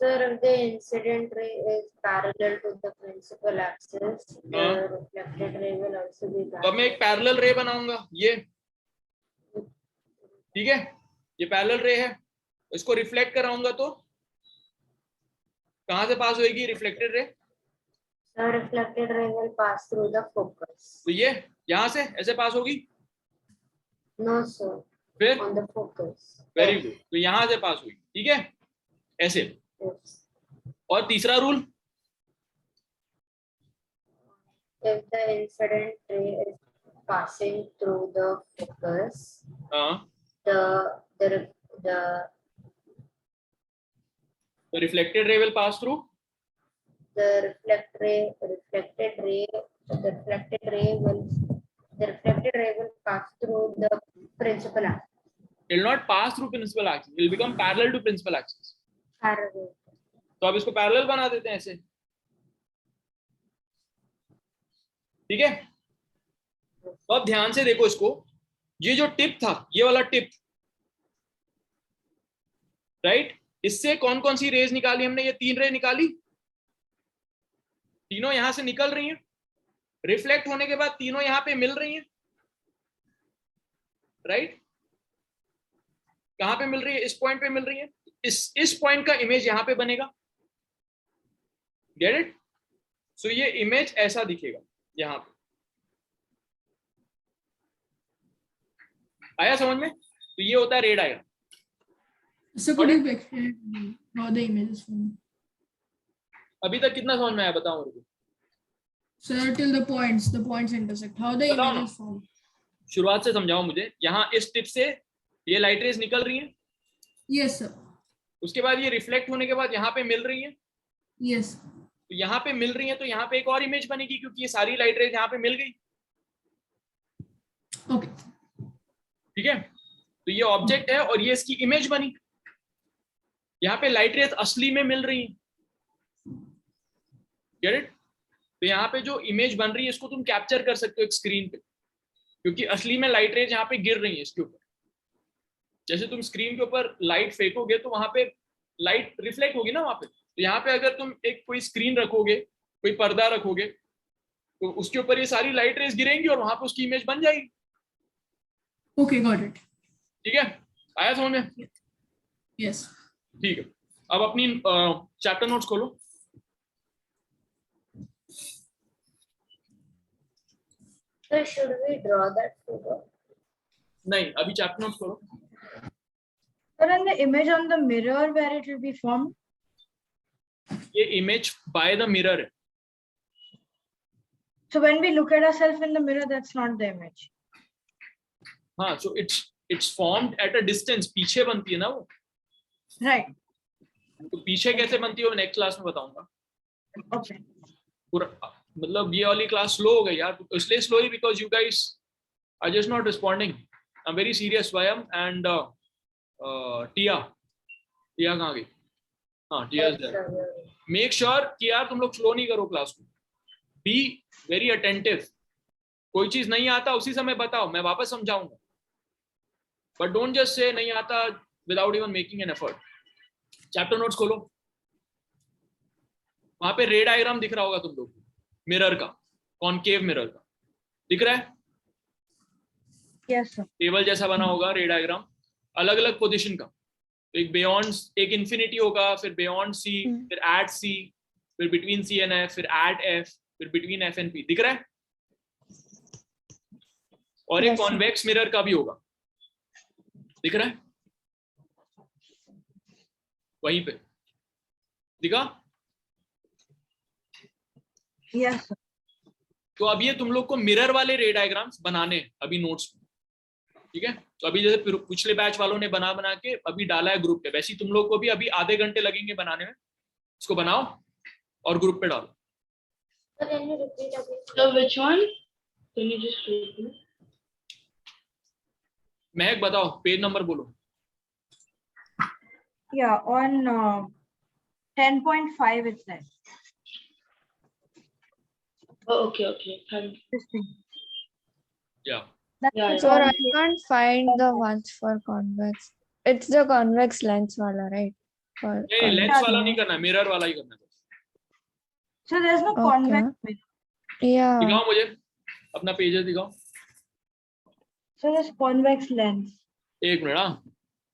Sir, if the incident ray is parallel to the principal axis, the reflected ray will also be तो मैं एक पैरेलल रे बनाऊंगा, ये ठीक है, ये पैरेलल रे है, इसको रिफ्लेक्ट कराऊंगा तो कहां से पास होएगी reflected ray? The reflected ray will pass through the focus. तो ये यहां से ऐसे पास होगी, No, sir. फिर On the focus. Very good, तो यहां से पास हुई, ठीक है, ऐसे। Yes. और तीसरा rule, If the incident ray is passing through the focus, हाँ, the reflected ray will pass through, the reflected ray will pass through the principal axis. it will not pass through principal axis, it will become parallel to principal axis. Parallel. तो अब इसको parallel बना देते हैं ऐसे, ठीक है। तो अब ध्यान से देखो इसको, ये जो टिप था, ये वाला टिप, राइट, इससे कौन कौन सी रेज निकाली हमने? ये 3 रे निकाली, तीनों यहां से निकल रही हैं, रिफ्लेक्ट होने के बाद तीनों यहां पे मिल रही हैं, राइट। कहां पे मिल रही है? इस पॉइंट पे मिल रही है, इस पॉइंट का इमेज यहां पे बनेगा, गेट इट? सो ये इमेज ऐसा दिखेगा यहां पे, आया समझ में? तो ये होता है रे diagram. So could you explain how the image is formed? अभी तक कितना समझ में आया बताओ मेरे को? Sir, till the points intersect. How the बताओ image ना। is formed? शुरुआत से समझाओ मुझे। यहाँ इस टिप से ये लाइट रेज निकल रही हैं, Yes, sir. उसके बाद ये रिफ्लेक्ट होने के बाद यहाँ पे मिल रही हैं, Yes. तो यहाँ पे मिल रही हैं तो यहाँ पे एक और इमेज बनेगी क्योंकि ये सारी लाइट रेज यहाँ पे मिल गई, Okay. ठीक है। तो ये ऑब्जेक्ट है और ये इसकी इमेज बनी, यहाँ पे लाइट रेज असली में मिल रही हैं, गेट इट? तो यहाँ पे जो इमेज बन रही है इसको तुम कैप्चर कर सकते हो एक स्क्रीन पे, क्योंकि असली में लाइट रेज यहाँ पे गिर रही है इसके ऊपर। जैसे तुम स्क्रीन के ऊपर लाइट फेंकोगे तो वहां पे लाइट रिफ्लेक्ट होगी ना वहां पे, तो यहाँ पे अगर तुम एक कोई स्क्रीन रखोगे, कोई पर्दा रखोगे, तो उसके ऊपर ये सारी लाइट रेज गिरेंगी और वहां पे उसकी इमेज बन जाएगी। Okay, got it. ठीक है, आया समझ में? Yes. ठीक है, अब अपनी चैप्टर नोट्स खोलो। So should we draw that figure? नहीं, अभी चैप्टर नोट्स खोलो। Sir, and the image on the mirror where it will be formed? ये इमेज बाय द मिरर है। So when we look at ourselves in the mirror, that's not the image. हाँ, so it's formed at a distance, पीछे बनती है ना वो। Right. तो पीछे कैसे बनती है वो नेक्स्ट क्लास में बताऊंगा। Okay. पूरा मतलब ये वाली क्लास स्लो हो गई यार, इसलिए स्लो ही because you guys are just not responding. I am very serious Swayam and Tia कहाँ गई? हाँ, Tia is there. Make sure कि यार तुम लोग स्लो नहीं करो क्लास को, बी वेरी अटेंटिव। कोई चीज नहीं आता उसी समय बताओ, मैं वापस समझाऊंगा, बट डोंट जस्ट से नहीं आता without even making an effort. Chapter notes खोलो, वहां पे रे डायग्राम दिख रहा होगा तुम लोग, मिरर का, कॉनकेव मिरर का दिख रहा है? Yes, sir. टेबल जैसा बना होगा रे डायग्राम, अलग अलग पोजीशन का। तो एक बियॉन्ड, एक इन्फिनिटी होगा, फिर बियॉन्ड सी, फिर एट सी, फिर बिटवीन सी एंड एफ, फिर एट एफ, फिर बिटवीन एफ एंड पी, दिख रहा है? और एक कॉन्वेक्स मिरर का भी होगा, दिख रहा है? वहीं पे दिखा? Yes, sir. तो अब ये तुम लोग को मिरर वाले रे डायग्राम्स बनाने हैं अभी नोट्स में, ठीक है? तो अभी जैसे पिछले बैच वालों ने बना के अभी डाला है ग्रुप पे, वैसे ही तुम लोग को भी अभी आधे घंटे लगेंगे बनाने में। इसको बनाओ और ग्रुप पे डालो। So can you repeat again? So which one? Can you just repeat? महक बताओ पेज नंबर बोलो। Yeah, on 10.5 it's there. Oh, okay. Thank you. This thing. या That's Yeah, the yeah. Sir, I concave. can't find the ones for convex. It's the convex lens wala, right? For नहीं lens convex वाला नहीं mirror. करना, mirror वाला ही करना है। So there's no Okay. convex mirror. Yeah. दिखाओ मुझे अपना पेजेस दिखाओ। So there's convex lens. एक मिनट, हाँ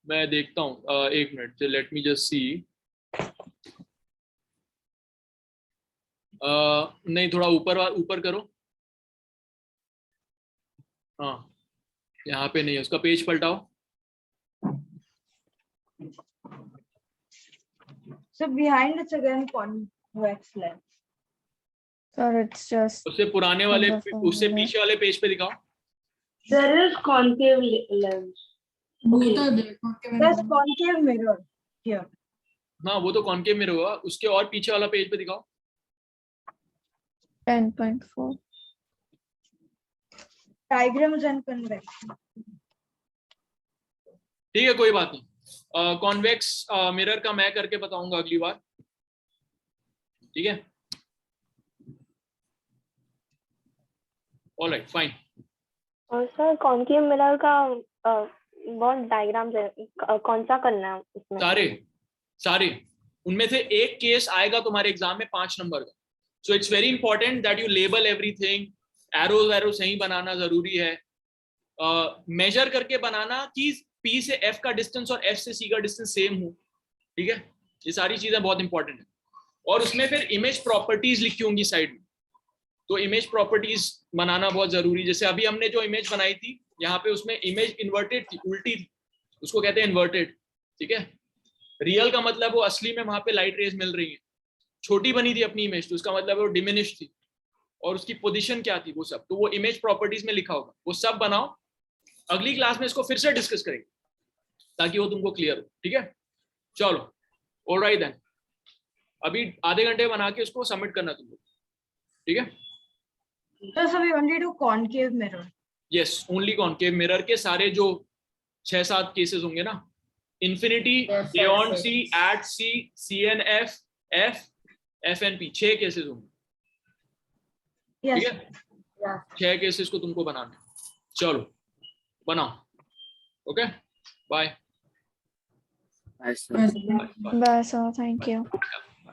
मैं देखता हूँ, एक minute, let me just see. नहीं थोड़ा ऊपर करो। हाँ यहाँ पे नहीं है, उसका page पलटाओ। So behind it's again convex lens. Sir, it's just उससे पुराने वाले, Wonderful, उससे yeah. पीछे वाले पेज पे दिखाओ। There is concave lens. Both are there. concave and There's convex. concave mirror here. हाँ वो तो कॉन्केव मिरर हुआ, उसके और पीछे वाला पेज पे दिखाओ। 10.4. Diagrams and convex. ठीक है कोई बात नहीं, कॉन्वेक्स मिरर का मैं करके बताऊंगा अगली बार, ठीक है। Alright fine. और सर कॉन्केव मिरर का बहुत डायग्राम्स है, कौन सा करना है इसमें? सारे उनमें से एक केस आएगा तुम्हारे एग्जाम में 5 नंबर का। So it's very important that you label everything. Arrow सही बनाना जरूरी है, मेजर करके बनाना कि P से F का डिस्टेंस और F से C का डिस्टेंस सेम हो, ठीक है। ये सारी चीजें बहुत इंपॉर्टेंट है। और उसमें फिर इमेज प्रॉपर्टीज लिखी होंगी साइड में, तो इमेज प्रॉपर्टीज बनाना बहुत जरूरी। जैसे अभी हमने जो इमेज बनाई थी यहाँ पे, उसमें इमेज इन्वर्टेड थी, उल्टी थी, उसको कहते हैं इन्वर्टेड, ठीक है। रियल का मतलब वो असली में वहां पे लाइट रेज मिल रही है। छोटी बनी थी अपनी इमेज, तो उसका मतलब वो डिमिनिश थी, और उसकी पोजीशन क्या थी वो सब, तो वो इमेज प्रॉपर्टीज में लिखा होगा, वो सब बनाओ। अगली क्लास में इसको फिर से डिस्कस करेंगे ताकि वो तुमको क्लियर हो, ठीक है। चलो ऑलराइट देन, अभी आधे घंटे बना के उसको सबमिट करना तुमको, ठीक है। So we only do concave mirror. Yes only concave mirror के सारे जो 6-7 केसेस होंगे ना, इन्फिनिटी, बियॉन्ड सी, एट सी, CNF, F, FNP, 6 केसेस होंगे, Yes. ठीक है। 6 केसेस को तुमको बनाना है। चलो बनाओ, okay bye. Bye, sir. Bye, sir. Thank you.